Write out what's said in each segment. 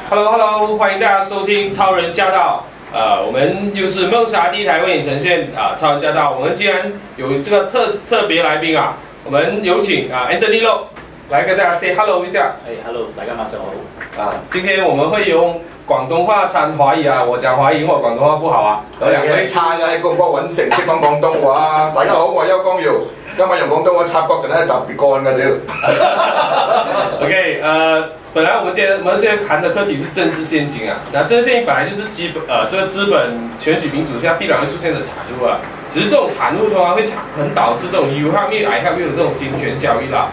Hello， 欢迎大家收听《超人驾到》。我们又是梦莎第一台为你呈现超人驾到》。我们既然有这个特别来宾我们有请Anthony Lo 来跟大家 say hello 一下。hello， 大家晚上好。今天我们会用廣東話參華語我講華語，因為我廣東話不好有人差嘅喺幫我揾食，識講廣東話。大家好，我係邱光耀，今日用廣東話插角陣咧特別乾嘅屌。OK， 本來我們今天談的課題是政治陷阱那政治陷阱本來就是這個資本選舉民主下必然會出現的產物只是這種產物通常會很導致這種 you have me I have you 的這種金錢交易啦。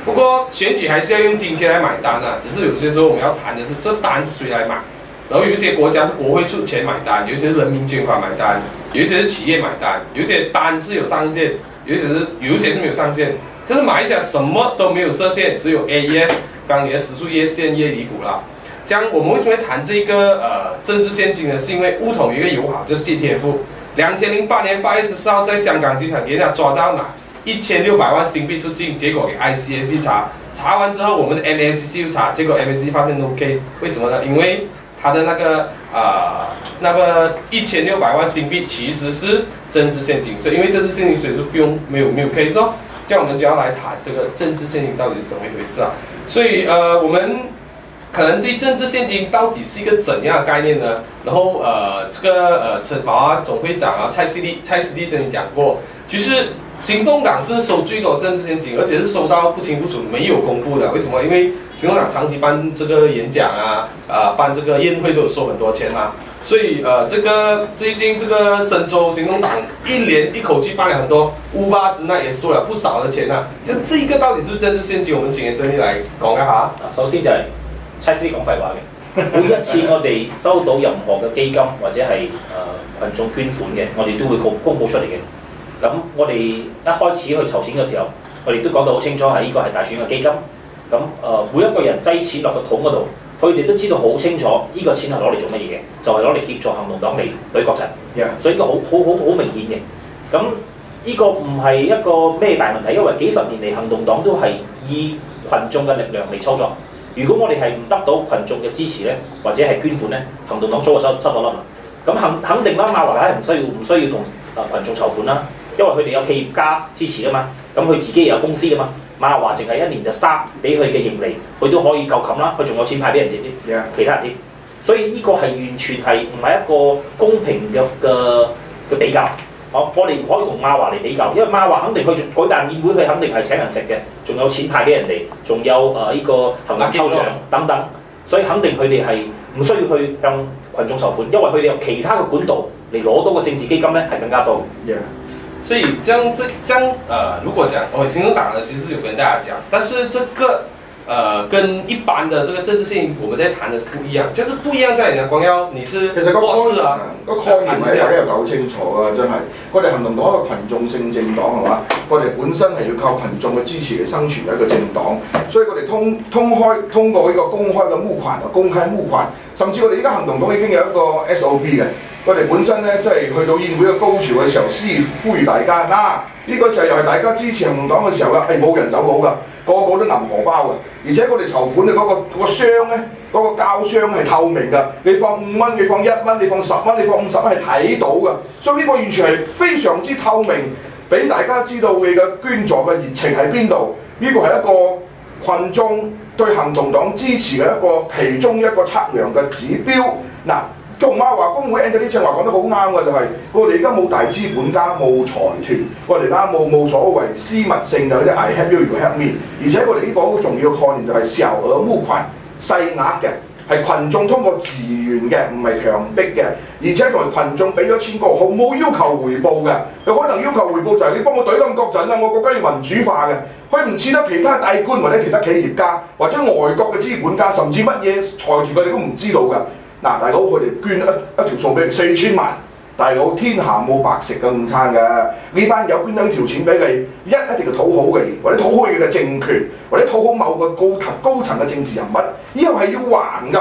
不過選舉還是要用金錢來買單只是有些時候我們要談的是這單是誰來買。然後有一些國家是國會出錢買單，有一些是人民捐款買單，有一些是企業買單，有一些單是有上限，有一些是沒有上限。就是馬來西亞什麼都沒有設限，只有 AES， 當你的時速越限越離譜啦。這樣我們為什麼會談這個政治陷阱呢？是因為巫統有一個友好，就是謝天富，2008年8月14號在香港機場給人家抓到拿1600萬新幣出境，結果給 ICAC 查完之後，我們的 MACC 又查，結果 MACC 發現 no case， 為什麼呢？因為他的那個1600萬新幣其實是政治陷阱，所以因為政治陷阱，所以說沒有 case 哦。這樣我們就要來談這個政治陷阱到底是怎麼一回事所以我們可能對政治陷阱到底是一個怎樣的概念呢？然後這個陳寶華總會長蔡司立曾經講過，其實行動黨是收最多政治陷阱，而且是收到不清不楚，沒有公布的。為什麼？因為行動黨長期辦這個演講辦這個宴會都有收很多錢所以最近這個深州行動黨一口氣辦了很多烏巴之內也收了不少的錢就這個到底是不是政治陷阱？我們請Anthony來講一下。首先就係蔡司立講廢話嘅，每一次我哋收到任何嘅基金或者係群眾捐款嘅，我哋都會公佈出嚟嘅。咁我哋一開始去籌錢嘅時候，我哋都講到好清楚係呢個係大選嘅基金。咁每一個人擠錢落個桶嗰度，佢哋都知道好清楚呢個錢係攞嚟做乜嘢嘅，就係攞嚟協助行動黨嚟對國陣。所以呢個好明顯嘅。咁呢個唔係一個咩大問題，因為幾十年嚟行動黨都係以群眾嘅力量嚟操作。如果我哋係唔得到群眾嘅支持咧，或者係捐款咧，行動黨早就執咗笠啦。咁肯定啦，馬華梗係唔需要同群眾籌款啦。因為佢哋有企業家支持嘛，咁佢自己又有公司嘛，馬華淨係一年就start俾佢嘅盈利，佢都可以夠冚啦，佢仲有錢派俾人哋啲其他人添，所以呢個係完全係唔係一個公平嘅比較。我哋唔可以同馬華嚟比較，因為馬華肯定去舉辦宴會，佢肯定係請人食嘅，仲有錢派俾人哋，仲有呢個行政抽獎等等，所以肯定佢哋係唔需要去向群眾籌款，因為佢哋有其他嘅管道嚟攞到個政治基金咧係更加多。所以這樣如果講行動黨呢，其實有跟大家講，但是這個跟一般的這個政治陷阱，我們在談的不一樣，就是不一樣在你光耀，你是其實個概念喺大家又搞清楚真係。我哋行動黨係一個群眾性政黨係嘛？我哋本身係要靠群眾嘅支持嚟生存嘅一個政黨，所以我哋通過呢個公開嘅募款公開募款，甚至我哋而家行動黨已經有一個 SOP 嘅。我哋本身咧，即係去到宴會嘅高潮嘅時候，先呼籲大家呢個時候又係大家支持行動黨嘅時候啦，冇人走佬㗎，個個都揞荷包㗎，而且我哋籌款嘅嗰個箱咧，嗰個膠箱係透明㗎，你放5蚊，你放1蚊，你放10蚊，你放50蚊係睇到㗎，所以呢個完全係非常之透明，俾大家知道你嘅捐助嘅熱情喺邊度。呢個係一個群眾對行動黨支持嘅其中一個測量嘅指標同馬華公會 Anthony 正話講得好啱嘅就係，我哋而家冇大資本家，冇財團，我哋而家冇所謂私密性嘅嗰啲 I have you, you have me， 而且我哋呢個好重要嘅概念就係小額募款，細額嘅，係群眾通過自願嘅，唔係強迫嘅，而且同埋群眾俾咗錢過後冇要求回報嘅，有可能要求回報就係你幫我隊冧國陣我國家要民主化嘅，佢唔似得其他大官或者其他企業家或者外國嘅資本家，甚至乜嘢財團佢哋都唔知道㗎。大佬佢哋捐一條數俾你4000萬，大佬天下冇白食嘅午餐㗎，呢班友捐咗條錢俾你，一定要討好你，或者討好你嘅政權，或者討好某個高層嘅政治人物，以後係要還㗎，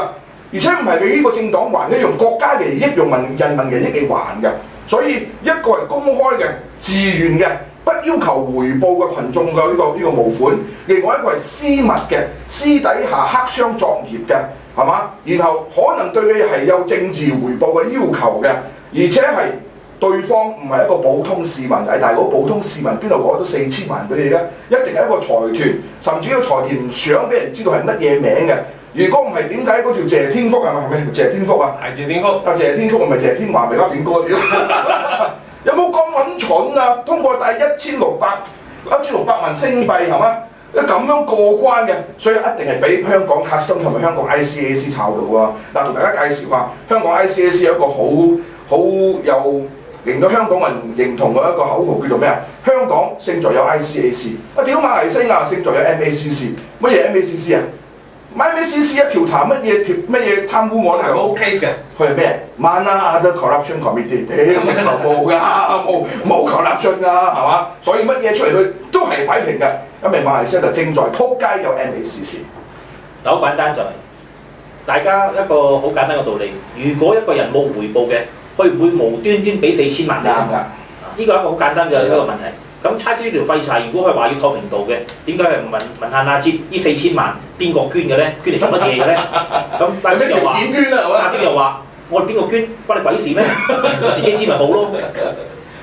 而且唔係你呢個政黨還嘅，用國家嘅利益，用人民嘅利益嚟還㗎，所以一個係公開嘅、自願嘅。不要求回報嘅群眾嘅呢個募款，另外一個係私密嘅、私底下黑箱作業嘅係嘛？然後可能對你係有政治回報嘅要求嘅，而且係對方唔係一個普通市民，但係嗰普通市民邊度攞到4000萬俾你咧？一定係一個財團，甚至呢個財團唔想俾人知道係乜嘢名嘅。如果唔係點解嗰條謝天福係咪謝天福啊？係謝天福。啊謝天福係咪謝天華咪家片哥啲？有冇咁撚蠢啊？通過帶1600萬星幣係嘛？咁樣過關嘅，所以一定係俾香港 Custom 同埋香港 ICAC 抄到啊！嗱，同大家介紹下，香港 ICAC 有一個好有令到香港人認同嘅一個口號叫做咩啊？香港勝在有 ICAC， 屌馬來西亞勝在有 MACC， 乜嘢 MACC 啊？MACC 一調查乜嘢貪污案嚟冇 case 嘅，佢係咩 ？Mana Other Corruption Committee， 冇㗎，冇 corruption 㗎，係嘛？所以乜嘢出嚟佢都係擺平嘅。因為馬來西亞就正在撲街有 MACC。好簡單就係、大家一個好簡單嘅道理。如果一個人冇回報嘅，佢唔會無端端俾4000萬你。啱㗎。呢個係一個好簡單嘅一個問題。咁差師呢條廢柴，如果佢話要透明度嘅，點解係問下阿哲呢4000萬邊個捐嘅咧？捐嚟做乜嘢嘅咧？咁阿哲又話，阿哲又話：我哋邊個捐關你鬼事咩？自己知咪好咯。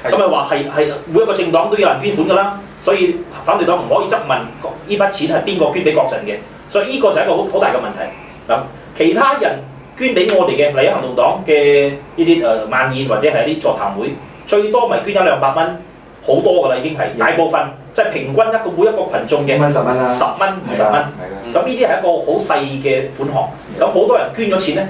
咁咪話係每一個政黨都有人捐款㗎啦，所以反對黨唔可以質問呢筆錢係邊個捐俾國陣嘅，所以呢個就係一個好大嘅問題。咁其他人捐俾我哋嘅，例如行動黨嘅呢啲晚宴或者係一啲座談會，最多咪捐100-200蚊，好多㗎啦已經係大部分，即係平均每一個群眾嘅5蚊10蚊啦，10蚊20蚊，咁呢啲係一個好細嘅款項，咁好多人捐咗錢咧。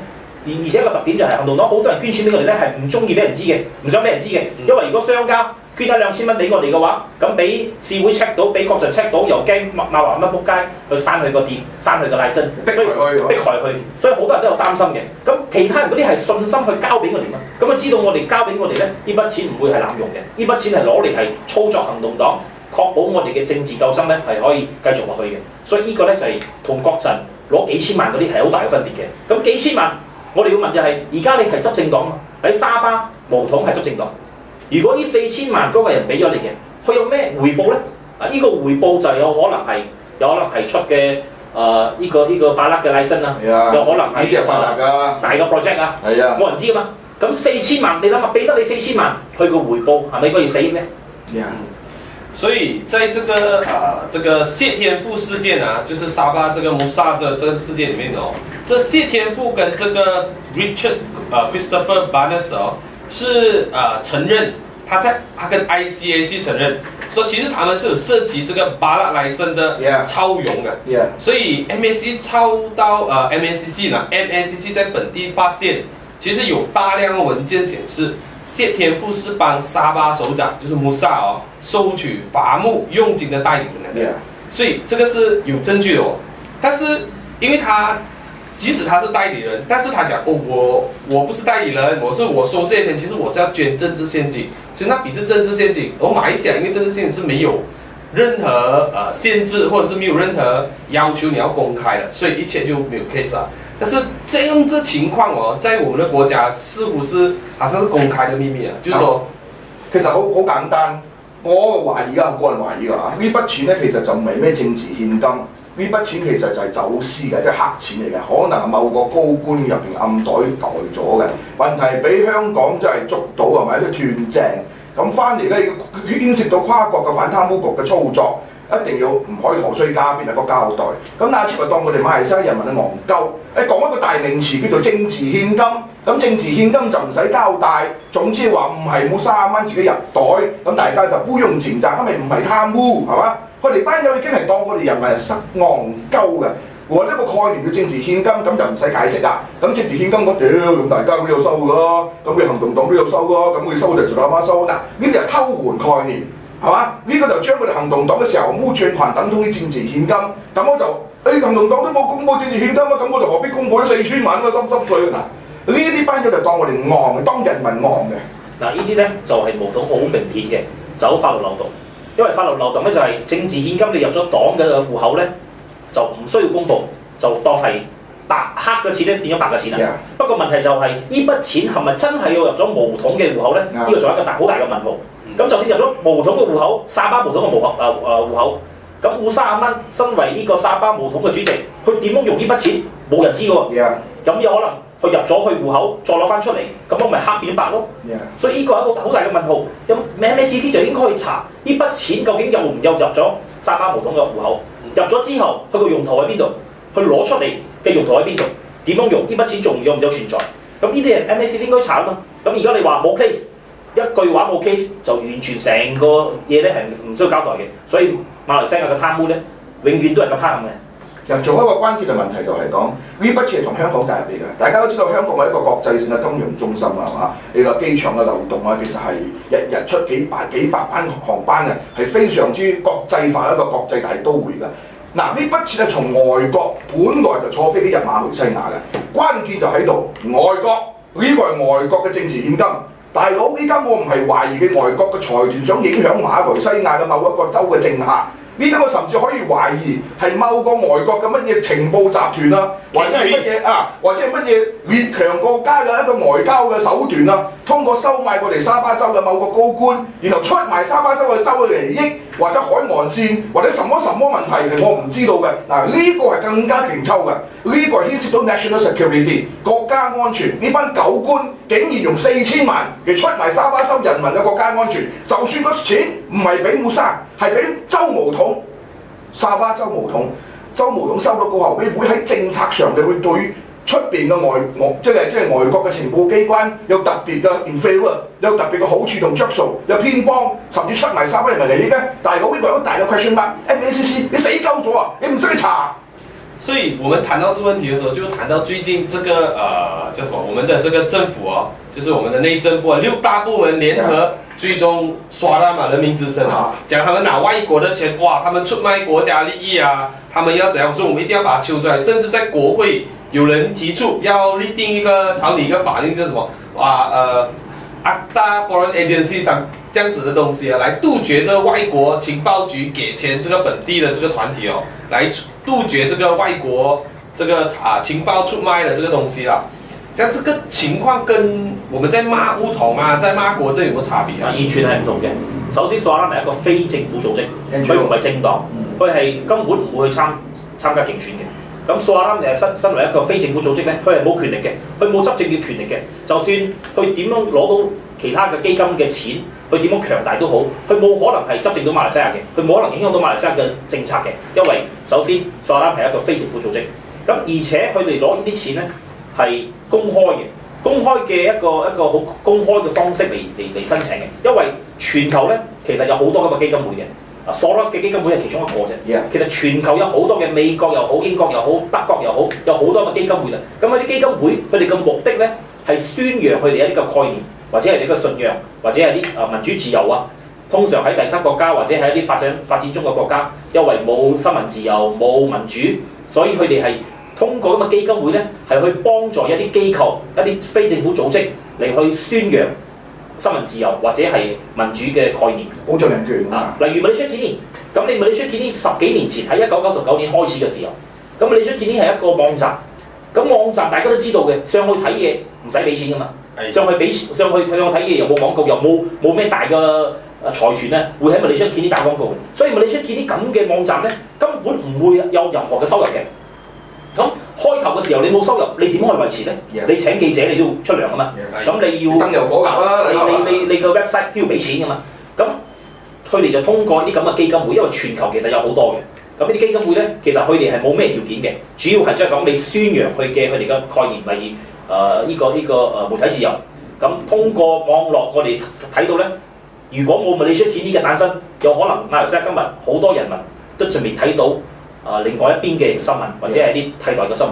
而且一個特點就係行動黨好多人捐錢俾我哋咧，係唔中意俾人知嘅，唔想俾人知嘅。因為如果商家捐1-2000蚊俾我哋嘅話，咁俾市會 check 到，俾國陣 check 到，又驚罵話乜仆街去刪佢個店，刪佢個拉身，逼害佢，所以好多人都有擔心嘅。咁其他人嗰啲係信心去交俾我哋嘛，咁佢知道我哋交俾我哋咧，呢筆錢唔會係濫用嘅，呢筆錢係攞嚟係操作行動黨，確保我哋嘅政治鬥爭咧係可以繼續落去嘅。所以呢個咧就係同國陣攞幾千萬嗰啲係好大嘅分別嘅。咁幾千萬。我哋要問就係、而家你係執政黨喺沙巴巫統係執政黨，如果呢4000萬嗰個人俾咗你嘅，佢有咩回報咧？呢個回報就有可能係出嘅呢個巴勒嘅拉申啦，有可能係大嘅 project 啊，冇人知噶嘛。咁4000萬你諗下，俾得你4000萬，佢個回報係咪應該要4億咧？所以在這個謝天富事件啊，就是沙巴這個穆薩這個事件裡面哦，這謝天富跟這個 Christopher Barnes 哦，是承認他跟 ICAC 承認，說其實他們是有涉及這個巴勒萊森的超傭的，所以 MAC 抄到MACC 呢 ，MACC 在本地發現，其實有大量文件顯示。謝天富是幫沙巴首長，就是穆薩哦，收取伐木佣金的代理人，所以這個是有證據的哦。但是因為他即使他是代理人，但是他講哦，我不是代理人，我收這些錢，其實我是要捐政治獻金，所以那筆是政治獻金。而馬來西亞因為政治獻金是沒有任何限制，或者是沒有任何要求你要公開的，所以一切就沒有 case 啦。但是這樣的情況哦，在我們的國家似乎是好像是公開的秘密啊，就是說，其實好簡單，我懷疑啊，個人懷疑啊，呢筆錢咧其實就唔係咩政治獻金，呢筆錢其實就係走私嘅，即係黑錢嚟嘅，可能係某個高官入邊暗袋咗嘅。問題俾香港真係捉到係咪？都斷正咁翻嚟咧，牽涉到跨國嘅反貪污局嘅操作。一定要唔可以陀衰家邊係個交代，咁阿超就當我哋馬來西亞人民係戇鳩，講一個大名詞叫做政治獻金，咁政治獻金就唔使交代，總之話唔係冇30蚊自己入袋，咁大家就杯用錢賺，因為唔係貪污係嘛？佢哋班友已經係當我哋人民係失戇鳩嘅，或者個概念叫政治獻金，咁就唔使解釋啦。咁政治獻金我屌咁大家都有收㗎啦，咁你行動黨都有收㗎，咁佢收就做阿媽收，嗱呢啲係偷換概念。係嘛？呢個就將佢哋行動黨嘅時候污串群等同於政治獻金，咁我就行動黨都冇公佈政治獻金啊，咁我就何必公佈咗4000萬啊？濕碎啊！嗱，呢啲班友就當我哋戇嘅，當人民戇嘅。嗱，呢啲咧就係巫統好明顯嘅走法律漏洞，因為法律漏洞咧就係政治獻金你入咗黨嘅戶口咧就唔需要公佈，就當係黑嘅錢咧變咗白嘅錢啦。不過問題就係呢筆錢係咪真係要入咗巫統嘅戶口咧？呢個仲有一個好大嘅問號。咁就算入咗巫統嘅戶口，沙巴巫統嘅戶口，咁烏沙亞蚊身為呢個沙巴巫統嘅主席，佢點樣用呢筆錢？冇人知喎。咁有可能佢入咗去戶口，再攞翻出嚟，咁我咪黑變白咯。所以呢個係一個好大嘅問號。咁 MACC 就應該去查呢筆錢究竟有唔有入咗沙巴巫統嘅戶口？入咗之後，佢個用途喺邊度？佢攞出嚟嘅用途喺邊度？點樣用？呢筆錢仲有唔有存在？咁呢啲係 MACC 應該查啊嘛。咁而家你話冇 case， 一句話冇 case 就完全成個嘢咧係唔需要交代嘅。所以馬來西亞嘅貪污咧，永遠都係咁黑暗嘅。又做一個關鍵嘅問題就係講呢筆錢係從香港帶入嚟嘅，大家都知道香港係一個國際性嘅金融中心啊，係嘛？你個機場嘅流動啊，其實係日日出幾百班航班嘅，係非常之國際化一個國際大都會嘅。嗱，呢筆錢係從外國本來就坐飛機入馬來西亞嘅，關鍵就喺度外國呢個係外國嘅政治獻金。大佬，依家我唔係懷疑嘅外國嘅財團想影響馬來西亞嘅某一個州嘅政客。呢家我甚至可以懷疑係某個外國嘅乜嘢情報集團啊，或者係乜嘢啊，或者係乜嘢列強國家嘅一個外交嘅手段啊，通過收買過嚟沙巴州嘅某個高官，然後出賣沙巴州嘅州嘅利益，或者海岸線，或者什麼問題係我唔知道嘅。嗱，呢個係更加勁抽嘅，呢個係牽涉到 national security 國家安全。呢班狗官竟然用4000萬嚟出賣沙巴州人民嘅國家安全，就算個錢唔係俾烏沙，係俾州巫統。沙巴州巫統收到過後，會喺政策上嘅會對出邊嘅即係外國嘅情報機關有特別嘅 in favor， 有特別嘅好處同着數，有偏幫，甚至出賣沙巴人民利益嘅。但係呢個係一個大嘅 question mark。MACC 你死鳩咗啊！你唔識去查。所以我們談到這個問題的時候，就談到最近這個叫什麼？我們的這個政府哦，就是我們的內政部6大部門聯合追蹤刷啦嘛，人民之聲啊，講他們拿外國的錢，哇，他們出賣國家利益啊，他們要怎樣？所以我們一定要把它揪出來，甚至在國會有人提出要立定一個草擬一個法令，叫什麼？ACTA Foreign Agency 上這樣子的東西啊，來杜絕這個外國情報局給錢這個本地的這個團體哦，來杜絕這個外國這個情報出賣的這個東西啦。像這個情況跟我們在罵巫統啊，在罵國政有冇差別啊？完全係唔同嘅。首先，索拉係一個非政府組織，佢唔係政黨，佢係根本唔會去參加競選嘅。咁索拉身為一個非政府組織咧，佢係冇權力嘅，佢冇執政嘅權力嘅。就算佢點樣攞到其他嘅基金嘅錢，佢點樣強大都好，佢冇可能係執政到馬來西亞嘅，佢冇可能影響到馬來西亞嘅政策嘅。因為首先索拉係一個非政府組織，咁而且佢哋攞呢啲錢咧係公開嘅一個好公開嘅方式嚟申請嘅。因為全球咧其實有好多咁嘅基金會嘅。Soros 嘅基金會係其中一個啫。其實全球有好多嘅美國又好、英國又好、德國又好，有好多嘅基金會啦。咁嗰啲基金會佢哋嘅目的咧係宣揚佢哋一啲嘅概念，或者係你嘅信仰，或者係啲民主自由啊。通常喺第三國家或者係一啲發展中嘅國家，因為冇新聞自由、冇民主，所以佢哋係通過咁嘅基金會咧係去幫助一啲機構、一啲非政府組織嚟去宣揚新聞自由或者係民主嘅概念，保障人權啊！例如 Malaysia Kini， 咁你 Malaysia Kini 10幾年前喺1999年開始嘅時候，咁 Malaysia Kini 係一個網站，咁網站大家都知道嘅，上去睇嘢唔使俾錢噶嘛，上去睇嘢又冇廣告，又冇咩大嘅財團咧會喺 Malaysia Kini 打廣告嘅，所以 Malaysia Kini 咁嘅網站咧根本唔會有任何嘅收入嘅。咁開頭嘅時候你冇收入，你點樣去維持咧？你請記者你都要出糧噶嘛，咁你要燈油火蠟啦，你個 website 都要俾錢噶嘛。咁佢哋就通過啲咁嘅基金會，因為全球其實有好多嘅，咁呢啲基金會咧，其實佢哋係冇咩條件嘅，主要係即係講你宣揚佢哋嘅概念，例如呢個媒體自由。咁通過網絡我哋睇到咧，如果冇 Malaysia Kini 嘅誕生，有可能馬來西亞今日好多人民都仲未睇到。另外一邊嘅新聞或者係啲替代嘅新聞。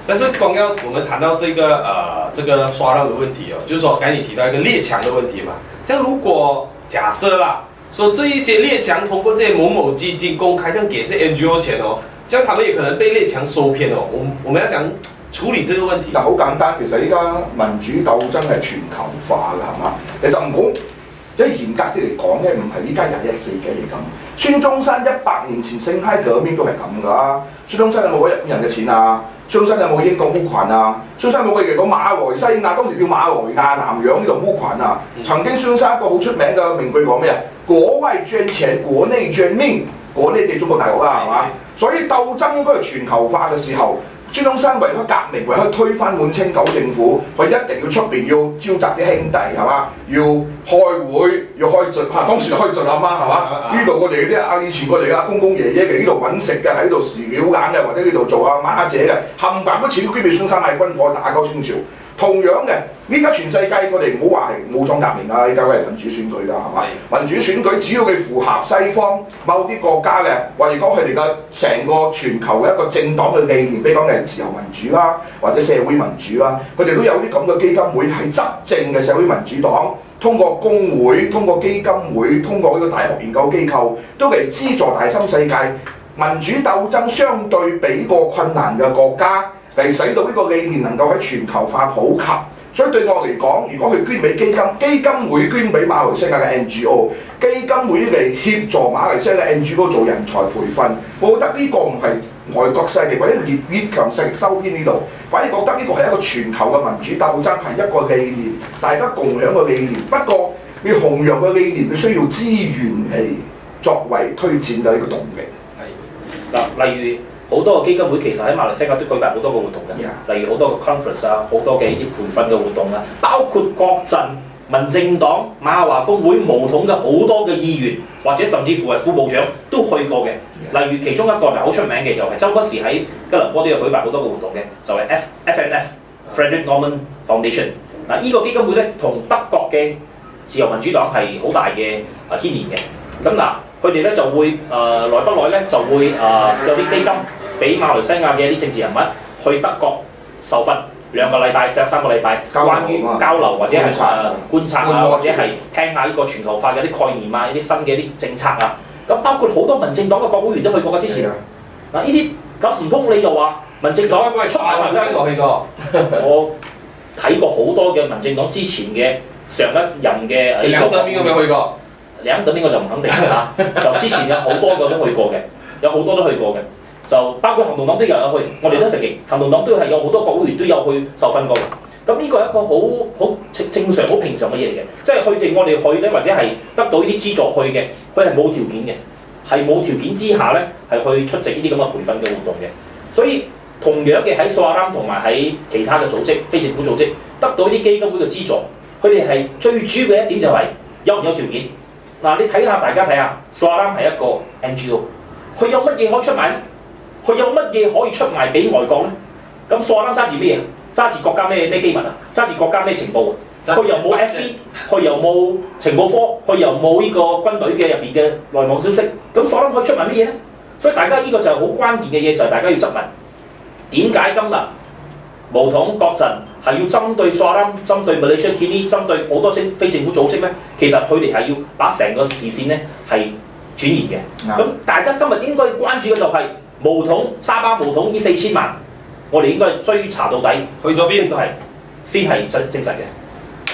但是光要我們談到這個刷到的問題哦，就是說剛才你提到一個列強的問題嘛。像如果假設啦，說這一些列強通過這些某某基金公開這樣給這 NGO 錢哦，這樣他們也可能被列強收編哦。我們要講處理這個問題。嗱，好簡單，其實依家民主鬥爭係全球化㗎，係嘛？其實唔好。即係嚴格啲嚟講咧，唔係依家21世紀係咁。孫中山100年前辛亥革命都係咁㗎。孫中山有冇攞日本人嘅錢啊？孫中山有冇英國烏群啊？孫中山有冇嚟講馬來西亞，當時叫馬來亞南洋呢度烏群啊？曾經孫中山一個好出名嘅名句講咩啊？國外捐錢，國內捐命。嗰啲嘅中國大陸啦，係嘛？所以鬥爭應該係全球化嘅時候。孫中山為咗革命，為咗推翻滿清九政府，佢一定要出邊要召集啲兄弟係嘛，要開會，要開盡嚇，當時開盡阿媽係嘛？呢度我哋啲以前我哋阿公公爺爺嘅呢度揾食嘅，喺度時了眼嘅，或者呢度做阿媽姐嘅，冚唪唥啲錢都捐俾孫生買軍火打鳩清朝。同樣嘅，依家全世界我哋唔好話係武裝革命啊，依家係民主選舉㗎，係嘛？民主選舉只要佢符合西方某啲國家嘅，或者講佢哋嘅成個全球嘅一個政黨嘅理念，比如講係自由民主啦，或者社會民主啦，佢哋都有啲咁嘅基金會係執政嘅社會民主黨，通過工會、通過基金會、通過呢個大學研究機構，都嚟資助大新世界民主鬥爭相對比過困難嘅國家。嚟使到呢個理念能夠喺全球化普及，所以對我嚟講，如果佢捐俾基金，基金會捐俾馬來西亞嘅 NGO， 基金會嚟協助馬來西亞嘅 NGO 做人才培訓，我覺得呢個唔係外國勢力或者越強勢力收編呢度，反而覺得呢個係一個全球嘅民主鬥爭，係一個理念，大家共享嘅理念。不過要弘揚嘅理念，佢需要資源嚟作為推薦嘅呢個動力。係嗱，例如。好多個基金會其實喺馬來西亞都舉辦好多個活動嘅，例如好多個 conference 啊，好多嘅啲培訓嘅活動啊，包括國陣、民政黨、馬華工會、巫統嘅好多嘅議員，或者甚至乎係副部長都去過嘅。例如其中一個好出名嘅就係周不時喺吉隆坡都有舉辦好多個活動嘅，就係 FNF Frederick Norman Foundation。嗱，呢個基金會咧同德國嘅自由民主黨係好大嘅牽連嘅。咁嗱，佢哋咧就會耐不耐咧就會有啲基金。俾馬來西亞嘅一啲政治人物去德國受訓2個禮拜、3個禮拜，關於交流或者係觀察啊，或者係聽下呢個全球化嘅啲概念啊、啲新嘅啲政策啊。咁包括好多民政黨嘅國會議員都去過㗎之前。嗱，呢啲咁唔通你就話民政黨出賣馬來西亞？我去過，我睇過好多嘅民政黨之前嘅上一任嘅。兩黨邊個未去過？兩黨邊個就唔肯定啦。就之前有好多個都去過嘅，有好多都去過嘅。就包括行動黨都有去，我哋都承認行動黨都係有好多國會議員都有去受訓過嘅。咁呢個係一個好正常、好平常嘅嘢嚟嘅，即係佢哋我哋去咧，或者係得到呢啲資助去嘅，佢係冇條件嘅，係冇條件之下咧係去出席呢啲咁嘅培訓嘅活動嘅。所以同樣嘅喺蘇阿蘭同埋喺其他嘅組織、非政府組織得到啲基金會嘅資助，佢哋係最主要嘅一點就係有唔有條件。嗱，你睇下大家睇下，蘇阿蘭係一個 NGO， 佢有乜嘢可以出賣咧？佢有乜嘢可以出賣俾外國咧？咁蘇阿蘭揸住咩嘢？揸住國家咩機密啊？揸住國家咩情報啊？佢又冇 FB， 佢又冇情報科，佢又冇呢個軍隊嘅入邊嘅內幕消息。咁蘇阿蘭可以出賣乜嘢咧？所以大家呢個就係好關鍵嘅嘢，就係大家要質問點解今日巫統國陣係要針對蘇阿蘭、針對 Malaysia Kini、針對好多非政府組織咧？其實佢哋係要把成個視線咧係轉移嘅。咁大家今日應該關注嘅就係、巫統沙巴巫統呢4000萬，我哋應該追查到底，去咗邊都係先係真實嘅。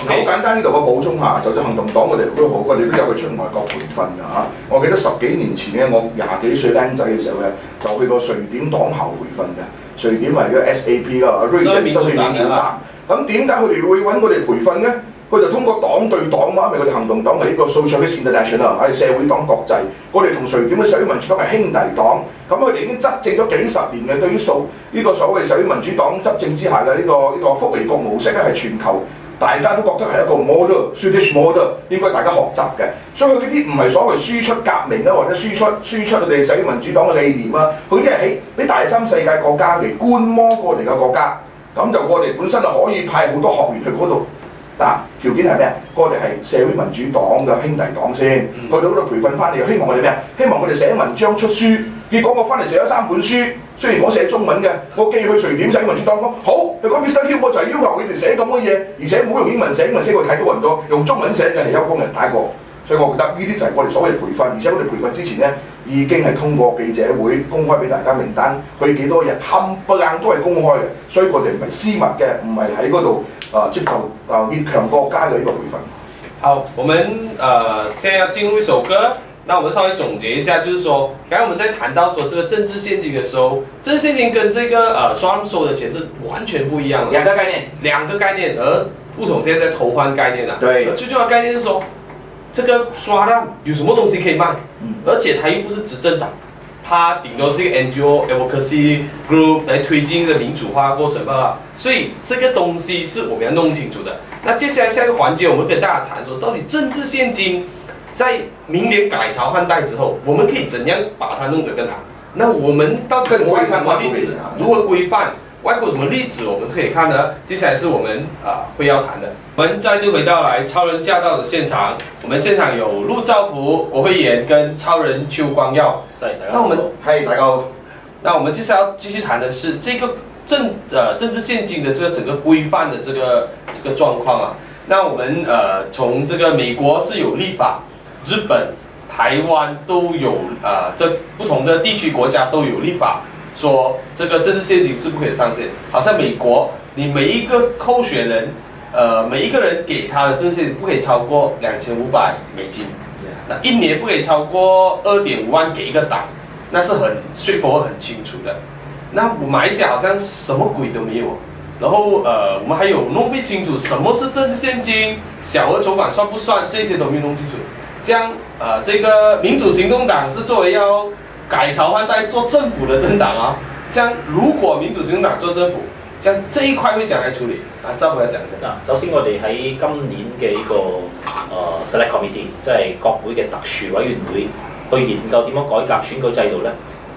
好簡單呢度個補充下，就行動黨我哋都好，我哋都有去出外國培訓㗎嚇。我記得10幾年前咧，我20幾歲僆仔嘅時候咧，就去過瑞典黨校培訓嘅。瑞典係個 SAP 啦，瑞典新民主黨。咁點解佢哋會揾我哋培訓咧？佢就通過黨對黨嘛，因為佢哋行動黨係呢個 Socialist International 係社會黨國際，我哋同瑞典嘅社會民主黨係兄弟黨，咁佢哋已經執政咗幾十年嘅，對於呢個所謂社會民主黨執政之下嘅呢個福利國模式咧，係全球大家都覺得係一個 model，Swedish model， 應該大家學習嘅。所以佢呢啲唔係所謂輸出革命啊，或者輸出佢哋社會民主黨嘅理念啊，佢啲係喺俾第三世界國家嚟觀摩過嚟嘅國家，咁就我哋本身就可以派好多學員去嗰度。嗱，條件係咩啊？我哋係社會民主黨嘅兄弟黨先，去到嗰度培訓翻嚟，希望我哋咩啊？希望我哋寫文章出書。結果我翻嚟寫咗3本書，雖然我寫中文嘅，我寄去瑞典社會民主黨講好，你講 Mr. Hill， 我就係要求你哋寫咁嘅嘢，而且唔好用英文寫，英文寫我睇到人多，用中文寫嘅係有工人打過。所以我覺得呢啲就係我哋所謂培訓，而且我哋培訓之前咧已經係通過記者會公開俾大家名單，去幾多日冚唪唥都係公開嘅，所以我哋唔係私密嘅，唔係喺嗰度接受越強國家嘅呢個培訓。好，我們現在要進入一首歌，那我們稍微總結一下，就是說，剛才我們在談到說這個政治陷阱的時候，政治陷阱跟這個雙收的錢是完全不一樣的，兩個概念，而巫統現在在偷換概念啦。對，最重要的概念是說，这个刷烂有什么东西可以卖？而且他又不是执政党，他顶多是一个 NGO advocacy group 来推进的民主化过程罢了。所以这个东西是我们要弄清楚的。那接下来下一个环节，我们跟大家谈说，到底政治现金在明年改朝换代之后，我们可以怎样把它弄得更好？那我们到底外国什么例子？如何规范？外国什么例子我们是可以看的？接下来是我们会要谈的。我们再度回到来超人驾到的现场，我们现场有陆兆福国会议员跟超人邱光耀。对，那我们大家好。那我们接下来要继续谈的是这个政治现金的这个整个规范的这个状况啊。那我们从这个美国是有立法，日本、台湾都有这不同的地区国家都有立法。说这个政治现金是不可以上限，好像美国，你每一个候选人，每一个人给他的政治现金不可以超过$2500，那一年不可以超过2.5万给一个党，那是很straightforward很清楚的。那马来西亚好像什么鬼都没有，然后我们还有弄不清楚什么是政治现金，小额筹款算不算，这些都没有弄清楚。这样这个民主行动党是作为要改朝换代做政府的政党啊，这样如果民主行动党做政府，这样这一塊會點樣處理？周會講先。首先我哋喺今年嘅呢個Select Committee， 即係國會嘅特殊委員會，去研究點樣改革選舉制度咧。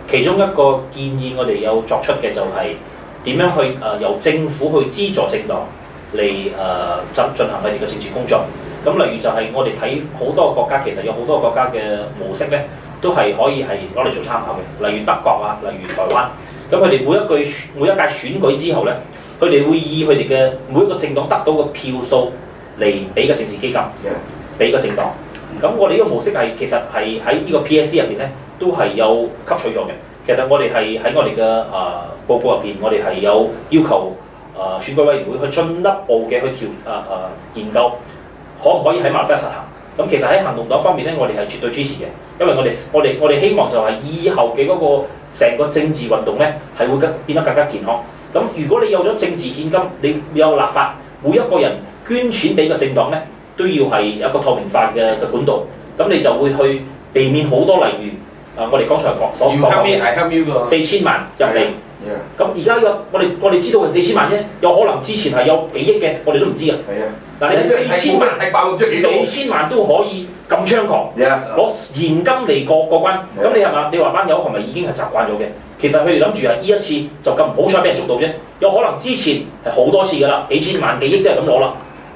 其中一個建議我哋有作出嘅就係點樣去由政府去資助政黨嚟進行佢哋嘅政治工作。咁例如就係我哋睇好多國家，其實有好多國家嘅模式咧。都係可以係攞嚟做參考嘅，例如德國啊，例如台灣。咁佢哋每一屆選舉之後咧，佢哋會以佢哋嘅每一個政黨得到嘅票數嚟俾個政治基金，俾個政黨。咁我哋呢個模式其實係喺呢個 PSC 入邊咧，都係有吸取咗嘅。其實我哋係喺我哋嘅報告入邊，我哋係有要求選舉委員會去進一步嘅去研究，可唔可以喺馬來西亞實行？咁其實喺行動黨方面咧，我哋係絕對支持嘅，因為我哋希望就係以後嘅嗰個成個政治運動咧係會變得更加健康。咁如果你有咗政治獻金，你有立法，每一個人捐錢俾個政黨咧，都要係有一個透明化嘅管道，咁你就會去避免好多例如我哋剛才所講嘅4000萬入嚟。咁而家我哋知道係4000萬啫，有可能之前係有幾億嘅，我哋都唔知啊。但係4000萬都可以咁猖狂，攞現金嚟過關。咁你係嘛？你話班友係咪已經係習慣咗嘅？其實佢哋諗住係呢一次就咁唔好彩俾人捉到啫，有可能之前係好多次㗎啦，幾千萬幾億都係咁攞啦。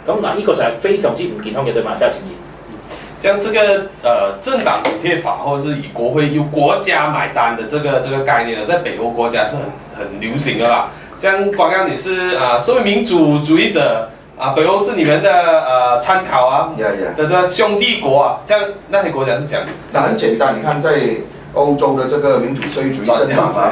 咁嗱，呢個就係非常之唔健康嘅對馬來西亞政治。像这个政党补贴法，或者是以国会由国家买单的这个概念呢，在北欧国家是很流行的啦。像光耀你是社会民主主义者北欧是你们的参考啊的这兄弟国啊，这样那些国家是这样。那很简单，你看在歐洲嘅這個民主社會主義政黨啊，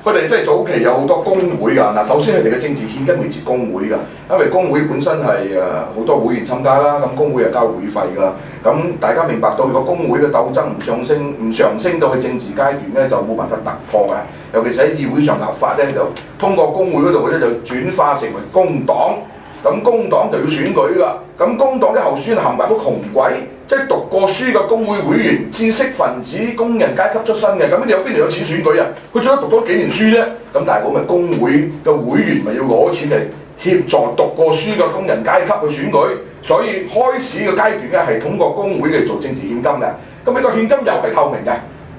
佢哋即係早期有好多工會㗎。嗱，首先佢哋嘅政治獻金嚟自工會㗎，因為工會本身係好多會員參加啦，咁工會係交會費㗎。咁大家明白到，如果工會嘅鬥爭唔上升到去政治階段咧，就冇辦法突破嘅。尤其是喺議會上立法咧，就通過工會嗰度咧就轉化成為工黨。咁工黨就要選舉㗎，咁工黨啲候選人冚唪唥都窮鬼，即係讀過書嘅工會會員、知識分子、工人階級出身嘅，咁你有邊度有錢選舉啊？佢最多讀多幾年書啫，咁但係我咪工會嘅會員咪要攞錢嚟協助讀過書嘅工人階級去選舉，所以開始嘅階段咧係通過工會嚟做政治獻金嘅，咁呢個獻金又係透明嘅，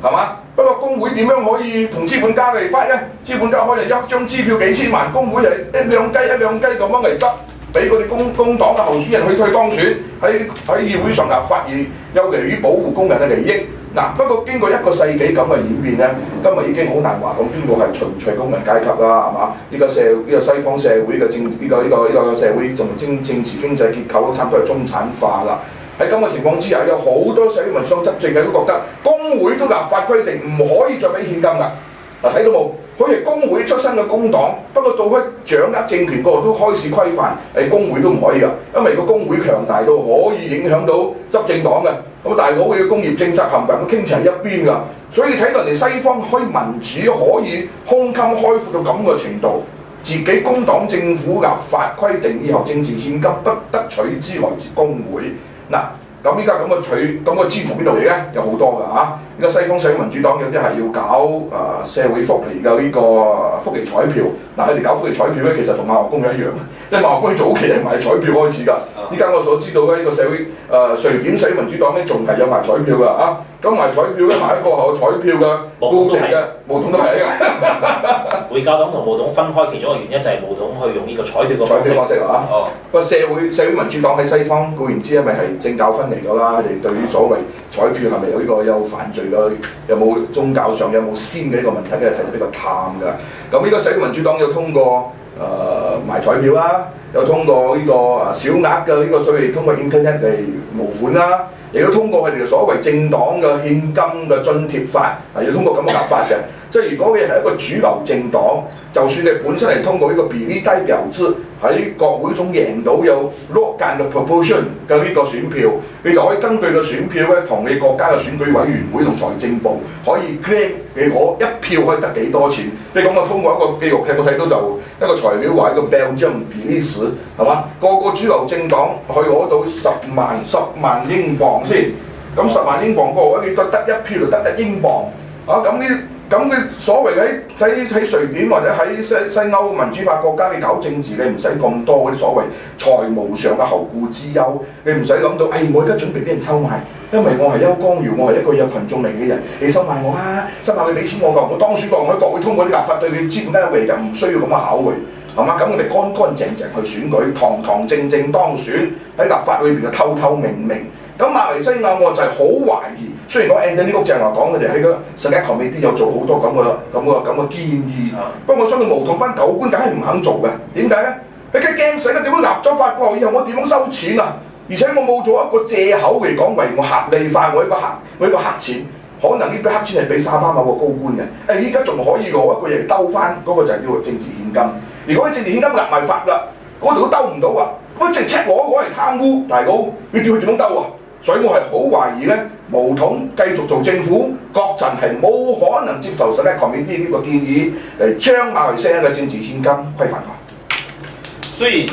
係嘛？不過工會點樣可以同資本家嚟揮咧？資本家可能一張支票幾千萬，工會係一兩雞咁樣嚟執。俾嗰啲工黨嘅候選人去當選，喺議會上立法而有利於保護工人嘅利益。嗱，不過經過1個世紀咁嘅演變咧，今日已經好難話咁邊個係純粹工人階級啦，係嘛？呢個西方社會嘅呢個社會同政治經濟結構都差唔多係中產化啦。喺咁嘅情況之下，有好多社會民商執政嘅都覺得工會都立法規定唔可以再俾現金㗎。嗱，睇到冇？佢係工會出身嘅工黨，不過到開掌握政權嗰度都開始規範，工會都唔可以㗎，因為個工會強大到可以影響到執政黨嘅。咁大佬嘅工業政策冚唪唥都傾斜一邊㗎，所以睇到人哋西方可以民主可以胸襟開闊到咁嘅程度，自己工黨政府立法規定以後政治獻金不得取之來自工會。嗱。咁依家咁個資源從邊度嚟咧？有好多㗎嚇！依家西方社會民主黨有啲係要搞社會福利嘅呢個福利彩票。嗱，佢哋搞福利彩票咧，其實同馬學工一樣，因為馬學工早期係賣彩票開始㗎。依家我所知道嘅呢個社會瑞典社會民主黨咧，仲係有賣彩票㗎嚇。咁賣彩票咧，賣一個後彩票嘅固定嘅，毛統都係啊！回教黨同毛統分開，其中一個原因就係毛統去用呢個彩票嘅方式啊！哦，個社會民主黨喺西方固然之，因為係政教分離咗啦，佢哋對於所謂彩票係咪有呢個有犯罪嘅，有冇宗教上有冇先嘅呢個問題咧，睇得比較淡㗎。咁呢個社會民主黨有通過賣彩票啦，有通過呢個小額嘅呢個所謂通過 internet 嚟募款啦。亦都通過佢哋嘅所謂政黨嘅獻金嘅津貼法，係要通過咁嘅立法嘅。即係如果你係一個主流政黨，就算你本身係通過呢個比例低標誌喺國會中贏到有落間嘅 proportion 嘅呢個選票，你就可以根據個選票咧，同你國家嘅選舉委員會同財政部可以 claim 你攞一票可以得幾多錢。你講我通過一個記錄，我睇到就一個材料話一個 Belgium 比利時係嘛，個主流政黨可以攞到10萬英鎊先，咁10萬英鎊個位你得一票就得1英鎊啊！咁你所謂喺瑞典或者喺西歐民主化國家，你搞政治你唔使咁多嗰啲所謂財務上嘅後顧之憂，你唔使諗到，我而家準備俾人收買，因為我係邱光耀，我係一個有群眾力嘅人，你收買我啊，收買你俾錢我㗎，我當選過，我喺國會通過啲立法對你資本有利㗎，唔需要咁嘅考慮，係嘛？咁我哋乾乾淨淨去選舉，堂堂正正當選，喺立法裏邊嘅透透明明。咁馬來西亞我就係好懷疑，雖然講 Anthony 屋正話講，佢哋喺個世界球迷啲有做好多咁嘅建議，不過我相信無統班狗官梗係唔肯做嘅。點解咧？佢梗係驚死啦！點樣立咗法過後，以後我點樣收錢啊？而且我冇做一個藉口嚟講為我合理化我呢個黑錢，可能呢筆黑錢係俾沙巴某個高官嘅。依家仲可以攞一個嘢兜翻，嗰個就係叫做政治獻金。如果你政治獻金立埋法啦，嗰度都兜唔到啊！咁直情攞嚟貪污，大佬你叫佢點樣兜啊？所以我係好懷疑咧，毛統繼續做政府，國陣係冇可能接受世界球迷啲呢個建議嚟將馬來西亞嘅政治獻金規範化。所以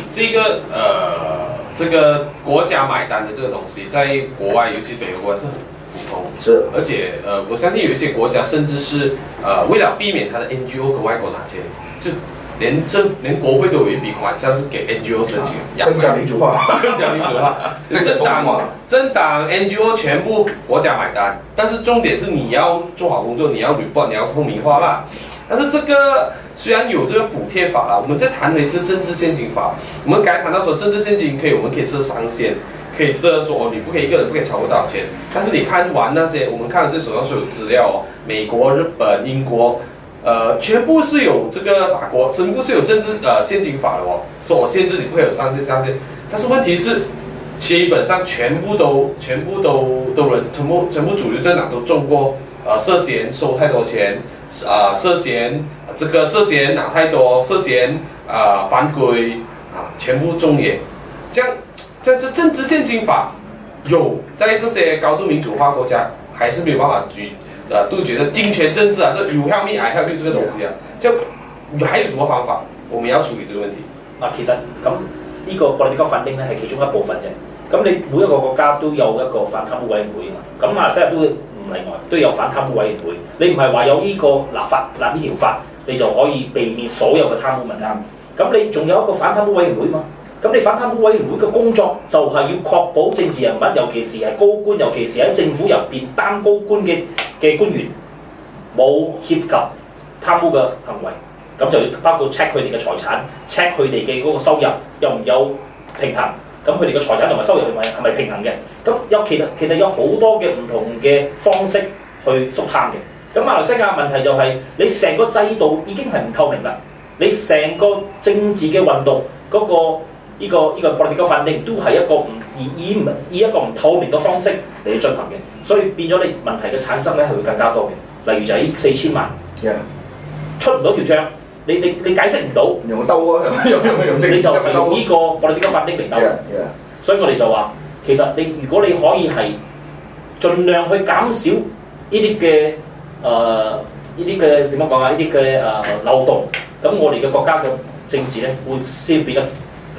這個國家買單的這個東西，在國外，尤其北歐國家是很普通。是。而且我相信有一些國家甚至是為了避免它的 NGO 跟外國拿錢，就連國會都有一筆款項是給 NGO 申請，更加民主化，更加民主化。政黨 NGO 全部國家買單，但是重點是你要做好工作，你要 report， 你要透明化啦。但是這個雖然有這個補貼法啦，我們再談回這政治獻金法，我們剛才談到說政治獻金我們可以設上限，可以設說你不可以一個人不可以超過多少錢。但是你看完那些，我們看了這手上所有資料，美國、日本、英國。全部是有這個法國，全部是有政治獻金法的哦，說我限制你不會有上限，但是問題是，基本上全部人，全部主流政黨都中過，涉嫌收太多錢，涉嫌拿太多，涉嫌犯規全部中也，這政治獻金法有在這些高度民主化國家，還是沒有辦法杜絕的金錢政治啊，就 you help me I help you 這個東西啊，就還有什麼方法我們要處理這個問題？嗱，其實咁呢個political funding咧係其中一部分啫。咁你每一個國家都有一個反貪污委員會啊，咁馬來西亞都唔例外，都有反貪污委員會。你唔係話有呢個立呢條法，你就可以避免所有嘅貪污問題。咁你仲有一個反貪污委員會嘛？咁你反貪污委員會嘅工作就係要確保政治人物，尤其是係高官，尤其是喺政府入邊擔高官嘅官員冇涉及貪污嘅行為，咁就要包括 check 佢哋嘅財產 ，check 佢哋嘅嗰個收入有唔有平衡，咁佢哋嘅財產同埋收入係咪平衡嘅？咁其實有好多嘅唔同嘅方式去縮貪嘅。咁馬來西亞問題就係、你成個制度已經係唔透明啦，你成個政治嘅運動嗰、呢個 political funding 都係一個以一個唔透明嘅方式嚟進行嘅，所以變咗你問題嘅產生咧係會更加多嘅。例如就係呢4000萬， 出唔到條帳，你解釋唔到，用兜啊，用政治你就用呢個political funding嚟兜。所以我哋就話，其實如果你可以係盡量去減少呢啲嘅點樣講啊？呢啲嘅漏洞，咁我哋嘅國家嘅政治咧會先變得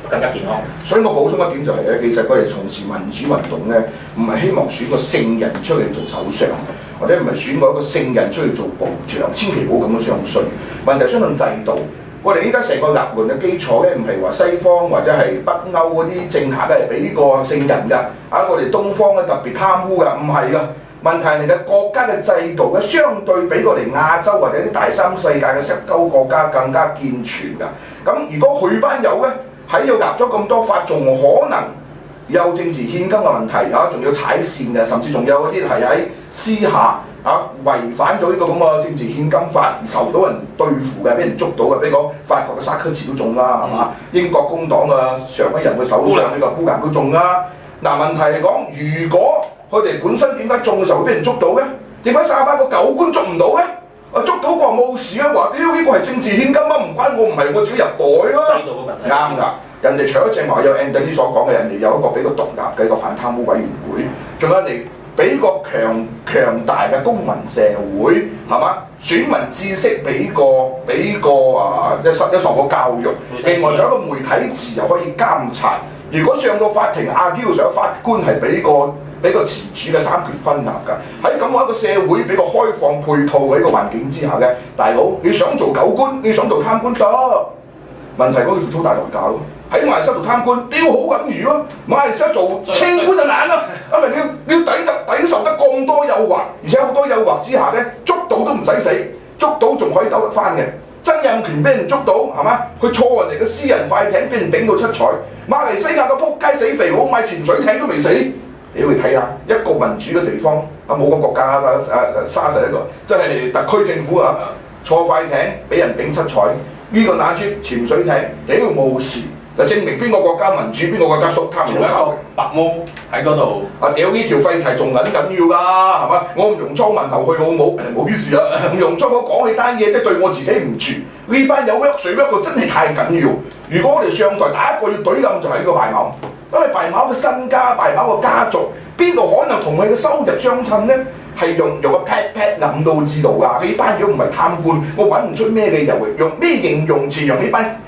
更加健康。所以我補充一點就係咧，其實我哋從事民主運動咧，唔係希望選個聖人出嚟做首相，或者唔係選個聖人出去做部長，千祈唔好咁樣相信。問題相信制度。我哋依家成個立論嘅基礎咧，唔係話西方或者係北歐嗰啲政客咧係俾呢個聖人㗎，我哋東方咧特別貪污㗎，唔係㗎。問題係你嘅國家嘅制度咧，相對比我哋亞洲或者啲第三世界嘅石油國家更加健全㗎。咁如果佢班友咧喺度立咗咁多法，仲可能有政治獻金嘅問題仲要踩線嘅，甚至仲有嗰啲係喺私下違反咗呢個咁嘅政治獻金法而受到人對付嘅，俾人捉到嘅，比如講法國嘅沙科茨都中啦，係嘛？英國工黨嘅上一任嘅首相呢個布蘭都中啦。問題係講，如果佢哋本身點解中嘅時候會俾人捉到嘅？點解沙巴個狗官捉唔到嘅？捉到個冇事啊！話屌呢個係政治獻金啊，唔關我，唔係我自己入袋啦。制度嘅問題啱㗎。人哋除咗正話有 Anthony 所講嘅，人哋有一個比較獨立嘅一個反貪污委員會，仲有人哋俾個強大嘅公民社會，係嘛？選民知識俾個一受過教育，另外仲有一個媒體自由可以監察。如果上到法庭argue上法官係俾個自主嘅三權分立㗎，喺咁樣一個社會比較開放配套嘅一個環境之下嘅，大佬你想做狗官，你想做貪官得，問題嗰個付出大代價咯。喺馬來西亞做貪官，屌好緊要咯！馬來西亞做清官就難啦，因為你要抵受得咁多誘惑，而且好多誘惑之下咧，捉到都唔使死，捉到仲可以兜得翻嘅。曾蔭權俾人捉到係嘛？去坐人哋嘅私人快艇，俾人頂到七彩。馬來西亞個撲街死肥佬買潛水艇都未死。你睇下一個民主嘅地方，冇個國家沙實一個，即係特區政府坐快艇俾人頂七彩，呢個拿住潛水艇屌冇事。就證明邊個國家民主，邊個國家屬貪污靠白毛喺嗰度。屌呢條廢柴仲緊要㗎，係嘛？我唔用裝饅頭去好冇，冇於是啦。唔用裝我講起單嘢，即係對我自己唔住。呢班有屈水屈到真係太緊要。如果我哋上台第一個要懟冧就係呢個敗貓，因為敗貓嘅身家、敗貓嘅家族，邊度可能同佢嘅收入相襯呢？係用個 pat pat 諗都知道㗎。呢班如果唔係貪官，我揾唔出咩嘅用咩形容詞用呢班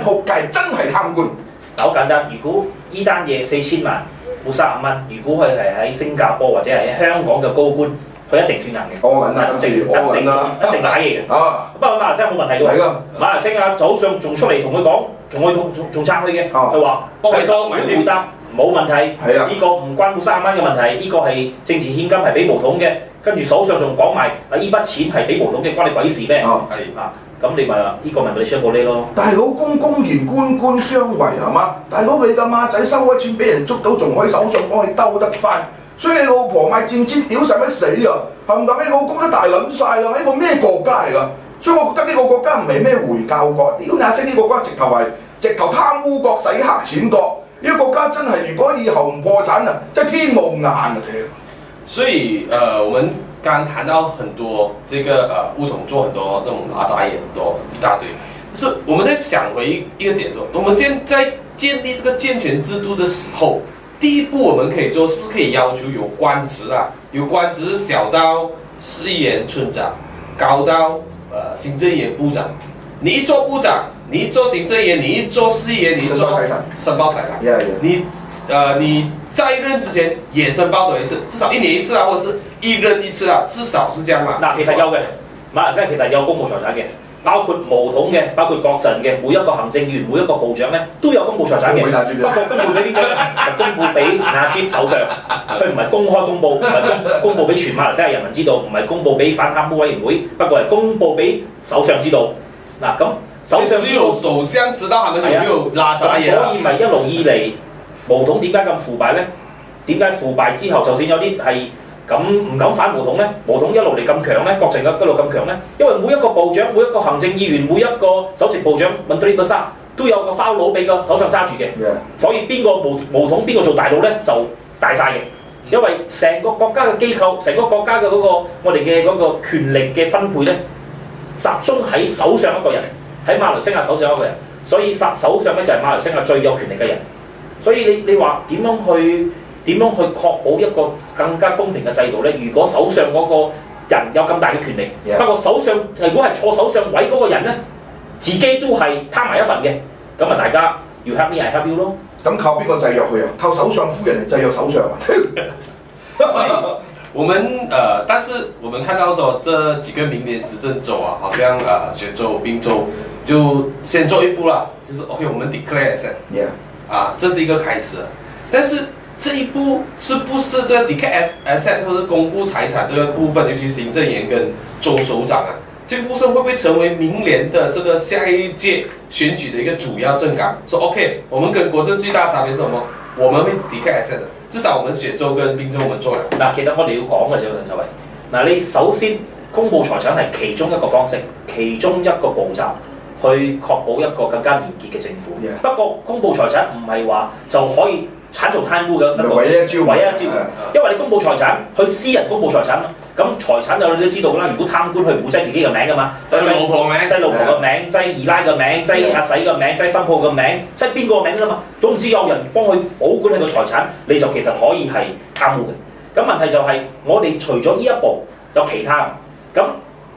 仆街真係貪官。好簡單，如果呢單嘢4000萬冇30蚊，如果佢係喺新加坡或者係喺香港嘅高官，佢一定斷硬嘅。我緊啦，一定打嘢嘅。不過馬來西亞冇問題㗎喎。馬來西亞早上仲出嚟同佢講，仲撐佢嘅。佢話幫佢當回答。冇問題，呢個唔關乎30蚊嘅問題，呢個係政治獻金係俾毛統嘅，跟住首相仲講埋呢筆錢係俾毛統嘅，關你鬼事咩？咁你咪呢個咪你雙玻璃咯。大佬公然官相為係嘛？大佬你個馬仔收咗錢俾人捉到，仲可以手上幫佢兜得翻，所以你老婆買戰氈屌使乜死啊？係唔係？你老公都大撚晒㗎，呢個咩國家嚟㗎？所以我覺得呢個國家唔係咩回教國，屌你識呢個國家直頭貪污國、洗黑錢國。呢個國家真係，如果以後唔破產啊，真係天無眼啊！所以我們剛談到很多這個巫統做很多這種拿雜也很多一大堆，是我們在想回一個點說，我們在建立這個健全制度的時候，第一步我們可以做，是不是可以要求有官職啊？有官職小到市議員村長，高到行政院部長。你一做部長，你一做行政員，你一做市議員，你做申報財產，你在任之前也申報咗一次，至少1年1次啊，或者是1任1次啊，至少是這樣嘛。其實有嘅，馬來西亞其實有公務財產嘅，包括毛統嘅，包括國陣嘅，每一個行政員、每一個部長咧都有公務財產嘅。不過公佈俾邊個？係公佈俾納吉首相，佢唔係公開公佈，唔係公佈俾全馬來西亞人民知道，唔係公佈俾反貪污委員會，不過係公佈俾首相知道。咁首相只有首相知道他們有沒有拉雜嘢，所以咪一路以嚟毛統點解咁腐敗呢？點解腐敗之後，就算有啲係唔敢反毛統呢？毛統一路嚟咁強呢？國陣一路咁強呢？因為每一個部長、每一個行政議員、每一個首席部長問到呢個沙，都有個 file 佬俾個首相揸住嘅，所以邊個毛統邊個做大佬呢？就大晒嘅。因為成個國家嘅機構、成個國家嘅嗰個我哋嘅嗰個權力嘅分配呢，集中喺手上一個人，喺馬來西亞手上一個人，所以首相咧就係馬來西亞最有權力嘅人。所以你話點樣去確保一個更加公平嘅制度呢？如果首相嗰個人有咁大嘅權力，不過首相如果係坐首相位嗰個人呢，自己都係貪埋一份嘅，咁啊大家 You help me, I help you 咯。咁靠邊個制約佢啊？靠首相夫人嚟制約首相啊？所以我们但是我们看到说这几个明年执政州啊，好像雪州、宾州就先做一步了，就是 OK， 我们 declare asset， 这是一个开始。但是这一步是不是这个 declare asset 或者公布财产这个部分，尤其是行政员跟州首长啊，这个部分会不会成为明年的这个下一届选举的一个主要政纲？说 OK， 我们跟国政最大的差別是什麼？我們會 declare asset 的，至少我們雪州跟賓州我們做了。嗱，其實我哋要講嘅就係所謂嗱，你首先公佈財產係其中一個方式，其中一個步驟，去確保一個更加廉潔嘅政府。Yeah. 不過公佈財產唔係話就可以鏟做貪污嘅一個唯一一招，因為你公佈財產，佢私人公佈財產嘛，咁財產就你都知道啦。如果貪官佢唔會擠自己嘅名㗎嘛，擠老婆名、擠老婆嘅名、擠二奶嘅名、擠阿仔嘅名、擠新抱嘅名、擠邊個嘅名㗎嘛。總之有人幫佢保管佢個財產，你就其實可以係貪污嘅。咁問題就係、我哋除咗呢一步，有其他咁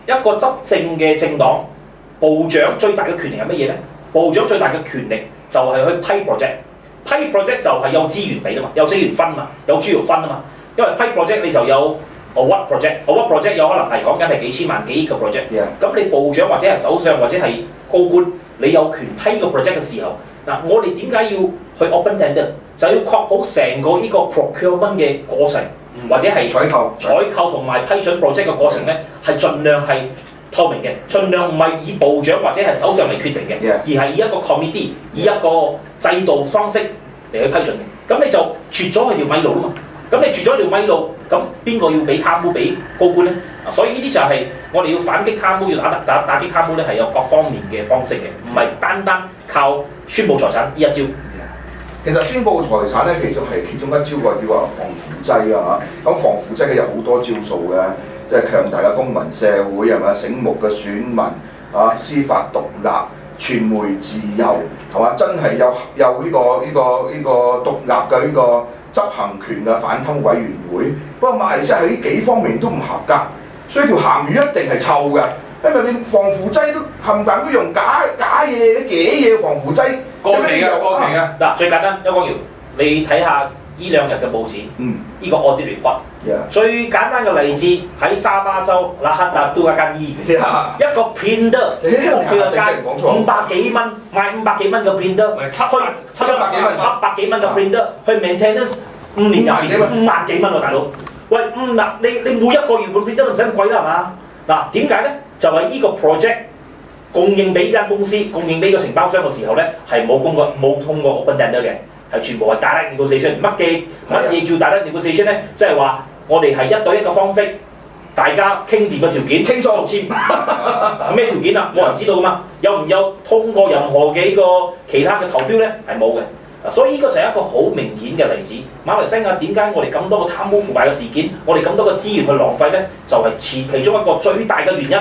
一個執政嘅政黨，部長最大嘅權力係乜嘢咧？部長最大嘅權力就係去批 project。批 project 就係有資源俾啊嘛，有資源分嘛，有豬肉分啊嘛。因為批 project 你就有 award project，award project 有可能係講緊係幾千萬幾億嘅 project。咁你部長或者係首相或者係高官，你有權批個 project 嘅時候，嗱我哋點解要去 open tender？就要確保成個呢個 procurement 嘅過程，或者係採購同埋批准 project 嘅過程咧，係盡量係透明嘅，盡量唔係以部長或者係首相嚟決定嘅，而係以一個 committee， 以一個制度方式嚟去批准嘅。咁你就絕咗佢條米路啊嘛。咁你絕咗條米路，咁邊個要俾貪污俾高官咧？所以呢啲就係我哋要反擊貪污，要打擊貪污咧，係有各方面嘅方式嘅，唔係單單靠宣佈財產呢一招。其實宣佈財產咧，其實係其中一招個叫話防腐劑啊嚇。咁防腐劑嘅有好多招數嘅，即係強大嘅公民社會係咪？醒目嘅選民啊，司法獨立、傳媒自由係嘛？真係有呢個獨立嘅呢個執行權嘅反貪委員會。不過馬來西亞喺呢幾方面都唔合格，所以條鹹魚一定係臭嘅。因為你防腐劑都冚唪唥都用假嘢、嘢防腐劑，過期㗎。嗱，最簡單，邱光耀，你睇下呢兩日嘅報紙，呢個 audit report， 最簡單嘅例子喺沙巴州拉克達都一間醫院，一個 printer， 佢個價500幾蚊，賣500幾蚊嘅 printer， 700幾蚊嘅 printer， 去 maintenance 5年入邊5萬幾蚊喎，大佬。喂，你每一個月換 printer 都唔使咁貴啦，係嘛？嗱，點解咧？就係呢個 project 供應俾間公司、供應俾個承包商嘅時候咧，係冇通過 open tender 嘅，係全部係 direct negotiation。乜嘢叫 direct negotiation 咧？即係話我哋係一對一嘅方式，大家傾掂個條件，傾數簽咩條件啊？冇人知道噶嘛。有唔有通過任何幾個其他嘅投標咧？係冇嘅。所以呢個就係一個好明顯嘅例子。馬來西亞點解我哋咁多個貪污腐敗嘅事件，我哋咁多個資源去浪費咧？就係其中一個最大嘅原因。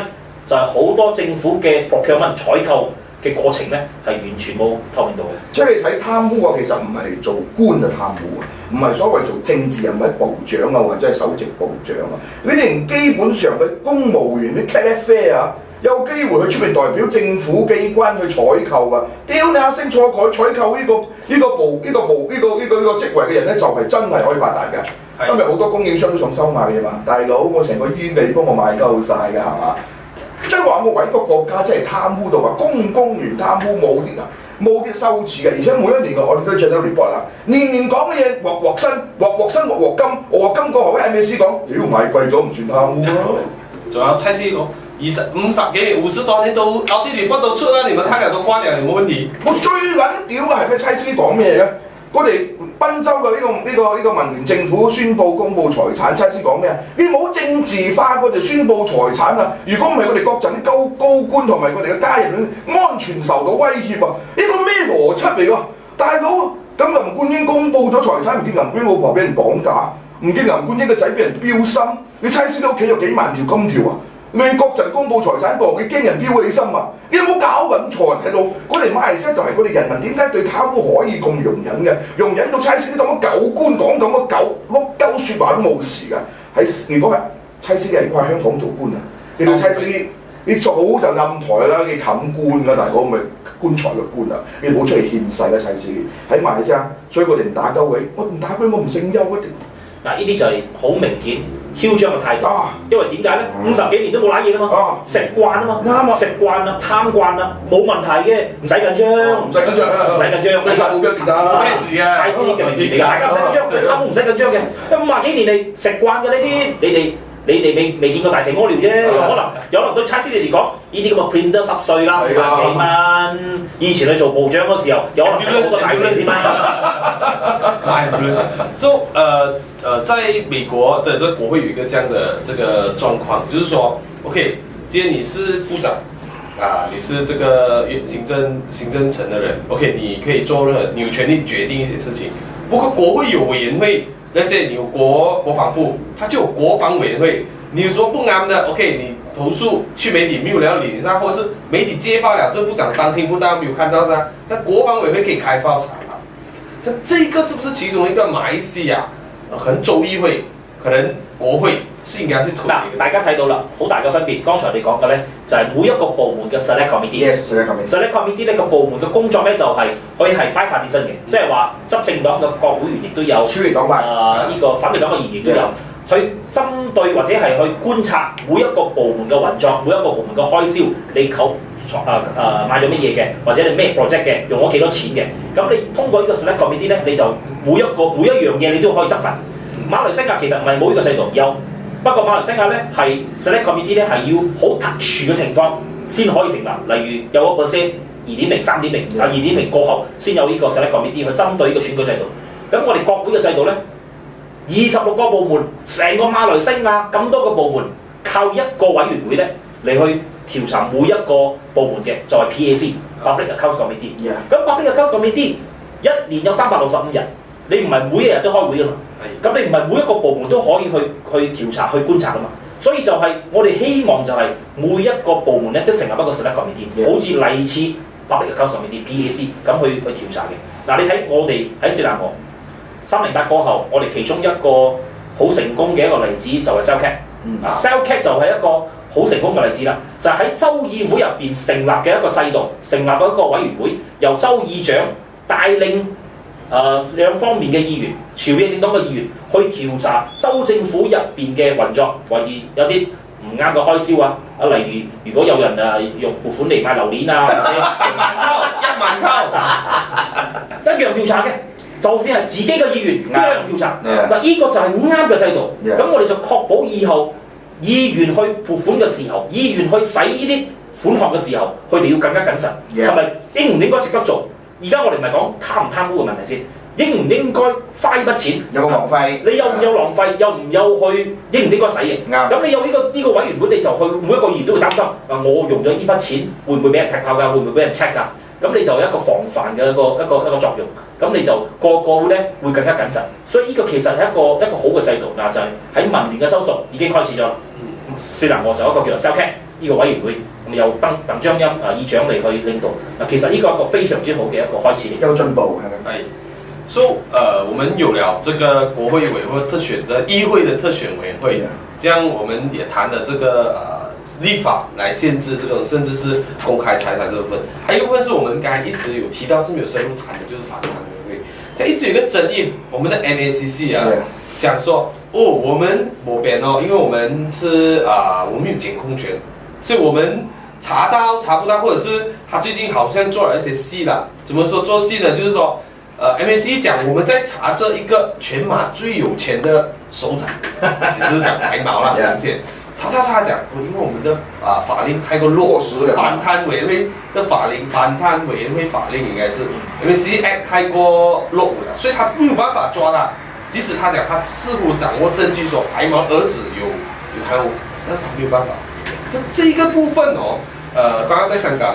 就係好多政府嘅 procurement 採購嘅過程咧，係完全冇透明度嘅。即係你睇貪污啊，其實唔係做官嘅貪污啊，唔係所謂做政治人物部長啊，或者係首席部長啊，你連基本上嘅公務員啲 catfish 啊，有機會去出面代表政府機關去採購啊，屌你下升錯改採購呢個職位嘅人咧，就係真係可以發達嘅。因為好多供應商都想收買嘅嘛，大佬我成個醫院你幫我買夠晒㗎係嘛？即係話我為一個國家真係貪污到話公員貪污冇啲羞恥嘅，而且每一年我哋都 general report 啦，年年講嘅嘢鑊薪鑊金，我話金過後喺 MAC 講，屌買貴咗唔算貪污咯。仲有蔡司講50幾年50多年都 audit report 都出啦，你們看了都關了，冇問題。我最撚屌嘅係咩？蔡司講咩嘅？我哋賓州嘅呢個民聯政府宣布公佈財產，蔡司講咩啊？你冇政治化佢哋宣佈財產啊！如果唔係，我哋國陣啲高官同埋佢哋嘅家人安全受到威脅啊！呢個咩邏輯嚟㗎？大佬咁林冠英公佈咗財產，唔見林冠英老婆俾人綁架，唔見林冠英嘅仔俾人標心，你蔡司嘅屋企有幾萬條金條啊！你國陣公佈財產部，你驚人標起心啊！你有冇搞緊錯啊？睇到我哋馬來西亞就係我哋人民點解對貪污可以咁容忍嘅？容忍到蔡司啲咁嘅狗官講咁嘅碌鳩説話都冇事㗎。如果係蔡司係掛香港做官啊，你對蔡司你早就暗台啦，你冚官㗎，大佬咪棺材嘅官啊！你冇出嚟獻世啦，齊時喺埋先啊！所以我哋唔打鳩佢，我唔打佢，我唔姓邱一定。嗱，呢啲就係好明顯囂張嘅態度。因為點解咧？50幾年都冇揦嘢啊嘛，食慣啊嘛，啱啊，食慣啦，貪慣啦，冇問題嘅，唔使緊張，唔使緊張，唔使緊張，你睇冇腳時間咩事啊？猜司嘅名義嚟㗎，大家唔使緊張，貪污唔使緊張嘅，因為50幾年你食慣嘅呢啲，你哋未見過大蛇屙尿啫，有可能對差司你嚟講，呢啲咁嘅 print 得10歲啦，50幾蚊。以前你做部長嗰時候，有可能睇好多大蛇添啦。So 在美國的這個國會有一個這樣的這個狀況，就是說 ，OK， 今天你是部長啊，你是這個行政層的人 ，OK， 你可以做任何，你有權利決定一些事情。不過國會有委員會。那些你有國防部，它就有國防委員會。你說不啱的 ，OK， 你投訴去媒體沒有了理上，或者是媒體揭發了，這部長當聽不到，沒有看到噻。在國防委員會可以開發查嘛？這個是不是其中一個馬來西亞可能州議會，可能國會是應該去推嘅？大家睇到啦，好大嘅分別。剛才你講嘅咧，就係每一個部門嘅 select committee。select committee 呢個部門嘅工作咧，就係可以係bipartisan嘅，即係話執政黨嘅國會議員亦都有，呢個反對黨嘅議員都有，去針對或者係去觀察每一個部門嘅運作，每一個部門嘅開銷，你買咗乜嘢嘅，或者你咩 project 嘅，用咗幾多錢嘅，咁你通過呢個 select committee 咧，你就每一樣嘢你都可以執行。馬來西亞其實唔係冇呢個制度，有。不過馬來西亞咧係 select committee 咧係要好特殊嘅情況先可以成立，例如有個 percent 2.0、3.0 2.0過後先有呢個 select committee 去針對呢個選舉制度。咁我哋國會嘅制度咧，26個部門，成個馬來西亞咁多個部門，靠一個委員會咧嚟去調查每一個部門嘅，就係 PAC（Public Accounts Committee）。咁 Public Accounts Committee 一年有365日。你唔係每一日都開會㗎嘛？咁你唔係每一個部門都可以去調查、去觀察㗎嘛？所以就係我哋希望就係每一個部門咧都成立一個 select committee，好似類似 Public Accounts Committee（PAC） 咁去調查嘅。嗱，你睇我哋喺雪蘭莪308過後，我哋其中一個好成功嘅一個例子就係 Cellcat。Cellcat 就係一個好成功嘅例子啦，就係喺州議會入邊成立嘅一個制度，成立一個委員會，由州議長帶領。兩方面嘅議員，朝野政黨嘅議員去調查州政府入邊嘅運作，懷疑有啲唔啱嘅開銷啊！例如果有人用撥款嚟買榴蓮啊，或者1萬溝，一樣調查嘅，就算係自己嘅議員一樣調查。嗱，呢個就係啱嘅制度。咁我哋就確保以後議員去撥款嘅時候，議員去使呢啲款項嘅時候，佢哋要更加謹慎，係咪應唔應該值得做？而家我哋唔係講貪唔貪污嘅問題先，應唔應該花呢筆錢？有冇浪費？你有唔有浪費？有唔有去應唔應該使嘅？咁你有呢個委員會，你就去每一個議員都會擔心，我用咗呢筆錢會唔會俾人踢爆㗎？會唔會俾人 check 㗎？咁你就有一個防範嘅一個作用。咁你就個咧會更加謹慎。所以呢個其實係一個好嘅制度。嗱，就係喺民聯嘅州屬已經開始咗啦。雪蘭莪就有一個叫做 Cellcat 呢個委員會。由鄧章欽議長嚟去領導，其實呢個係一個非常之好嘅一個開始，有進步係咪？So 我們有了這個國會委員會特選的議會的特選委員會，這樣我們也談了這個立法來限制這個甚至是公開財產這部分。還有一部分是我們剛才一直有提到是沒有深入談的，就是法律委員會。這一直有一個爭議，我們的 MACC 講說我們冇變因為我們是我們有監控權，所以我們查不到，或者是他最近好像做了一些戲啦。怎麼說做戲呢？就是說，MACC 講我們在查這一個全馬最有錢的首長，其實是講白毛啦，明顯。查講，因為我們的法令太過落實，反貪委員會的反貪委員會法令應該是 MACC Act 太過落伍了，所以他沒有辦法抓他。即使他講他似乎掌握證據說白毛兒子有貪污，但是他沒有辦法。這一個部分剛剛在香港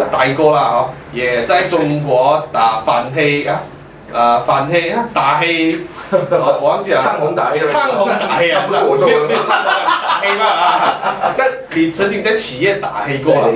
待過啦，也在中國打反黑打黑，我忘記了，唱紅打黑啊，不是我做的，沒有唱紅打黑嘛，你曾經在企業打黑過了，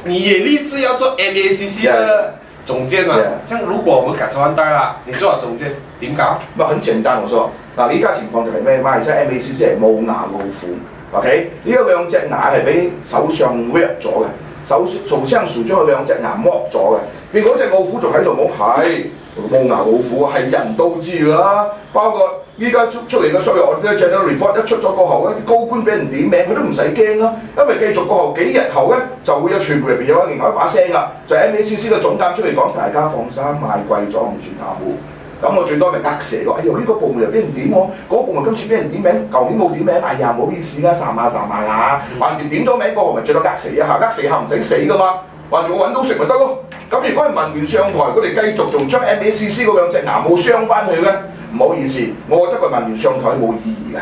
你也立志要做 MACC 的總監嘛？像如果我們改朝換代啦，你做了總監，點搞？咪很簡單，我說嗱，你依家情況就係咩？馬來西亞 MACC 係冇牙老虎 ，OK？呢一兩隻牙係俾首相搣咗嘅，首相署將佢兩隻牙剝咗嘅，結果隻老虎仲喺度冇係冇牙老虎，係人都知㗎啦。包括依家出嚟嘅所謂我哋 General Report 一出咗過後咧，高官俾人點名，佢都唔使驚啦，因為繼續過後幾日後咧就會有傳媒入邊有另外一把聲啦，就係 MACC 嘅總監出嚟講，大家放心，賣貴咗唔算貪污。咁我最多咪呃蛇咯，哎呦呢個部門又俾人點我，嗰個部門今次俾人點名，舊年冇點名，哎呀唔好意思啦，散下啊，橫掂點咗名過後咪最多呃蛇一下，呃蛇下唔使死噶嘛，橫掂我揾到食咪得咯。咁如果係文員上台，佢哋繼續仲將 MACC 嗰兩隻牙冇鑲翻去咧，唔好意思，我覺得個文員上台冇意義嘅，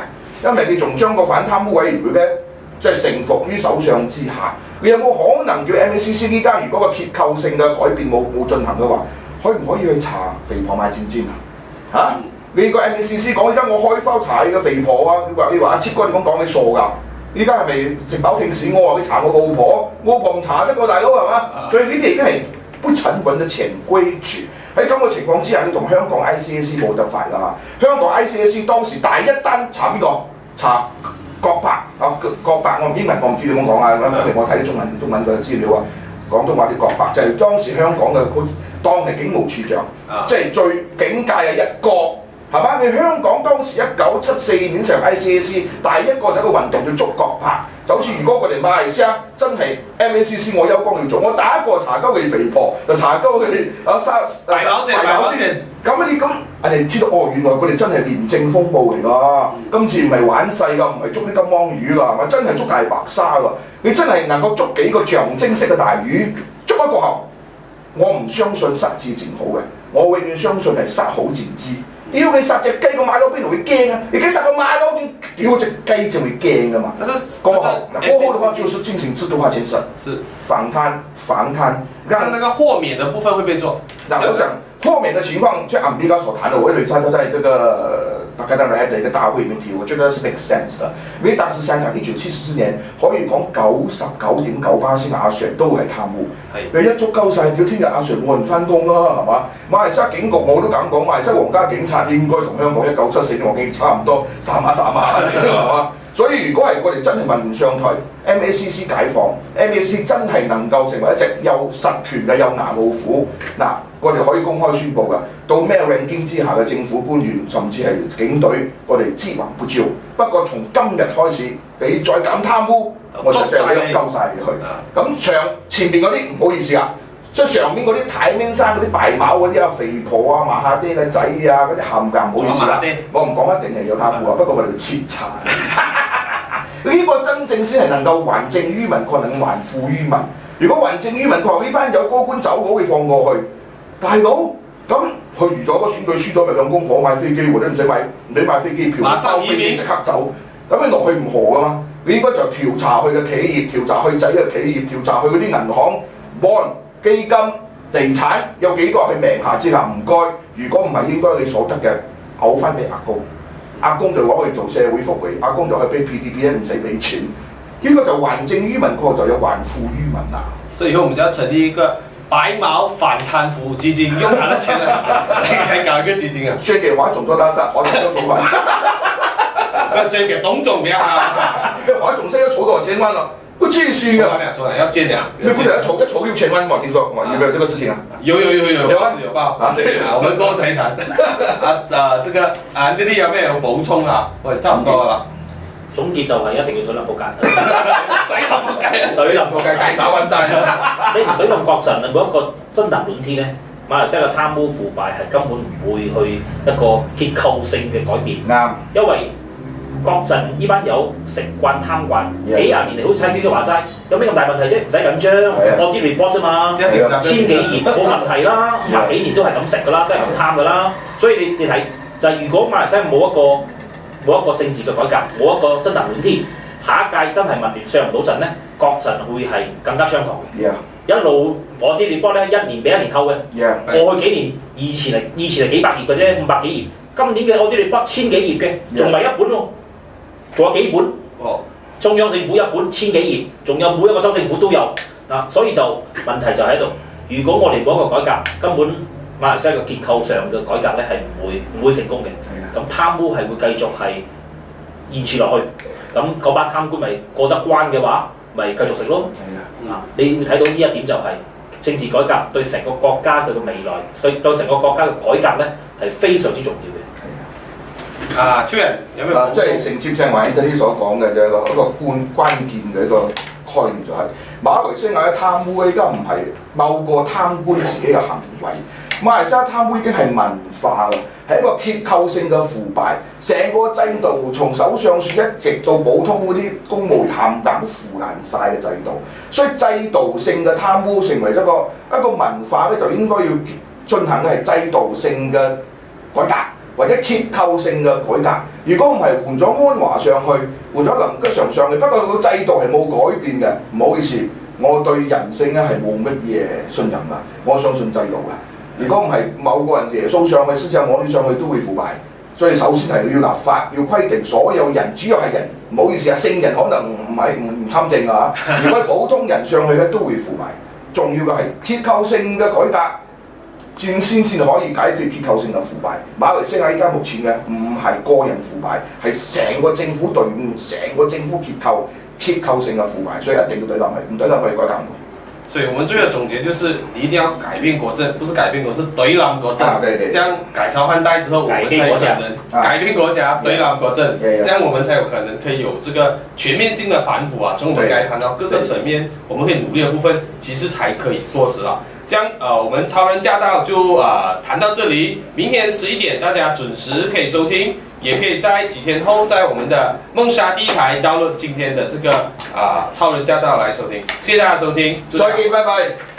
因為你仲將個反貪污委員會咧，即係臣服於首相之下，你有冇可能叫 MACC 呢家如果個結構性嘅改變冇進行嘅話？可唔可以去查肥婆賣戰氈啊？嚇！你個 MACC 講依家我開包查你個肥婆啊！你話阿切哥你咁講你傻㗎？依家係咪食飽聽屎屙啊？你查我老婆唔查得個大佬係嘛？所以呢啲已經係不成文嘅潛規矩。喺咁嘅情況之下，你同香港 ICAC 冇得法啦！香港 ICAC 當時第一單查邊個？查郭伯啊！郭伯我英文我唔知你點講啊，因為我睇中文嘅資料啊，廣東話啲郭伯就係當時香港嘅當係警務處長，即係最警界嘅一個，係嘛？你香港當時1974年成 ICAC 第一個就一個運動叫捉郭伯，就好似如果我哋馬來西亞真係 MACC 我休光要做，我第一個查鳩佢肥婆，就查鳩佢大搞先。咁你咁人哋知道哦，原來佢哋真係廉政風暴嚟㗎，今次唔係玩細㗎，唔係捉啲金剛魚㗎，係咪真係捉大白鯊㗎？你真係能夠捉幾個象徵式嘅大魚，捉一個後。我唔相信殺字戰好嘅，我永遠相信係殺好戰知。屌你殺隻雞個馬騮邊度會驚啊？你驚殺個馬騮點？屌隻雞就會驚㗎嘛。過後的話就是進行制度化建設，防貪，讓那個豁免的部分會被做。我想豁免的情況，就按比較所談的，我認為他在這個大概來的一個大會裡面提，我覺得是 make sense 的。因為當時香港1974年可以講99.9%阿 Sir 都係貪污，你一捉鳩晒，屌聽日阿 Sir 冇人翻工啦，係嘛？馬來西亞警局我都敢講，馬來西亞皇家警察應該同香港1974年皇警差唔多，三下係嘛？所以如果係我哋真係文員上台 ，MACC 解放 ，MACC 真係能夠成為一隻有實權嘅有牙老虎，嗱，我哋可以公開宣佈㗎，到咩 ranking 之下嘅政府官員，甚至係警隊，我哋知橫不照。不過從今日開始，你再敢貪污，我就成日都鳩晒你去。咁前邊嗰啲唔好意思啊。即係上面嗰啲太面山嗰啲白毛嗰啲啊，肥婆啊、麻下爹嘅仔啊，嗰啲冚唪唔好意思啦，我唔講一定係有貪污啊，不過我哋要徹查。呢個真正先係能夠還政於民，確能還富於民。如果還政於民，佢話呢班有高官走佬會放過去，大佬咁佢預咗個選舉輸咗，咪兩公婆買飛機喎，你唔使買飛機票，包飛機即刻走，咁你落去唔河噶嘛？你應該就調查佢嘅企業，調查佢仔嘅企業，調查佢嗰啲銀行 bond。基金、地產有幾多係名下之下？唔該，如果唔係應該你所得嘅嘔翻俾阿公，阿公就攞去做社會福利，阿公就去俾 PTPN 唔使俾錢，呢個就還政於民，個就有還富於民啦。所以以後我們就要成立一個白毛反貪腐基金，用他的錢來搞一個基金啊！捐給華總做大事，華總要籌款。捐給董總比較好。華總現在籌多少錢萬了？都黐線㗎！要建兩，你不是要籌6000萬嘛？聽說有沒有這個事情啊？有報紙有報啊！對啊，我們過後再談。這個呢啲有咩有補充啊？喂，差唔多啦。總結就係一定要懟冧仆街，懟冧仆街解找溫單。你唔懟冧國陣啊，每一個真男亂天咧，馬來西亞嘅貪污腐敗係根本唔會去一個結構性嘅改變。啱，因為國陣呢班友食慣貪慣，幾廿年嚟好似蔡司都話齋，有咩咁大問題啫？唔使緊張，我啲 report 啫嘛，1000幾頁冇問題啦，500幾年都係咁食㗎啦，都係咁貪㗎啦。所以你睇就係、是、如果馬來西亞冇一個政治嘅改革，冇一個真男亂天，下一屆真係民聯上唔到陣咧，國陣會係更加猖狂嘅。一路我啲 report 咧一年比一年厚嘅，過去幾年以前係幾百頁嘅啫，500幾頁，今年嘅我啲 report 1000幾頁嘅，仲係一本喎。仲有幾本？中央政府一本1000幾頁，仲有每一個州政府都有嗱，所以就問題就喺度。如果我哋嗰個改革根本馬來西亞嘅結構上嘅改革咧係唔會成功嘅。咁貪污係會繼續係延續落去。咁嗰班貪官咪過得關嘅話，咪繼續食咯。你會睇到呢一點就係、政治改革對成個國家嘅未來，對成個國家嘅改革咧係非常之重要嘅。超人有咩？即係承接正話呢啲所講嘅就係一個關鍵嘅一個概念就係、馬來西亞嘅貪污依家唔係某個貪官自己嘅行為，馬來西亞貪污已經係文化啦，係一個結構性嘅腐敗，成個制度從首相署一直到普通嗰啲公務員冚唪唥都腐爛晒嘅制度，所以制度性嘅貪污成為一個文化咧，就應該要進行嘅係制度性嘅改革。或者結構性嘅改革，如果唔係換咗安華上去，換咗林吉祥上去，不過個制度係冇改變嘅，唔好意思，我對人性咧係冇乜嘢信任㗎，我相信制度㗎。如果唔係某個人耶穌上去，甚至我哋上去都會腐敗，所以首先係要立法，要規定所有人，主要係人，唔好意思啊，聖人可能唔參政啊，如果普通人上去咧都會腐敗，重要嘅係結構性嘅改革。先可以解決結構性嘅腐敗。馬來西亞依家目前嘅唔係個人腐敗，係成個政府隊伍、成個政府結構性嘅腐敗，所以一定要對立佢，唔對立佢改革唔到。所以我們最後總結就是你一定要改變國政，不是改變國，是對冧國政。對，這樣改朝換代之後，我們才有可能改變國家，對冧國政。這樣我們才有可能可以有這個全面性的反腐啊。從我們剛才談到各個層面，我們可以努力的部分，其實才可以落實了。這樣我們超人駕到就談到這裡，明天11點大家準時可以收聽，也可以在幾天後在我們的夢莎第一台 download 今天的這個超人駕到來收聽。謝謝大家收聽，再見，拜拜。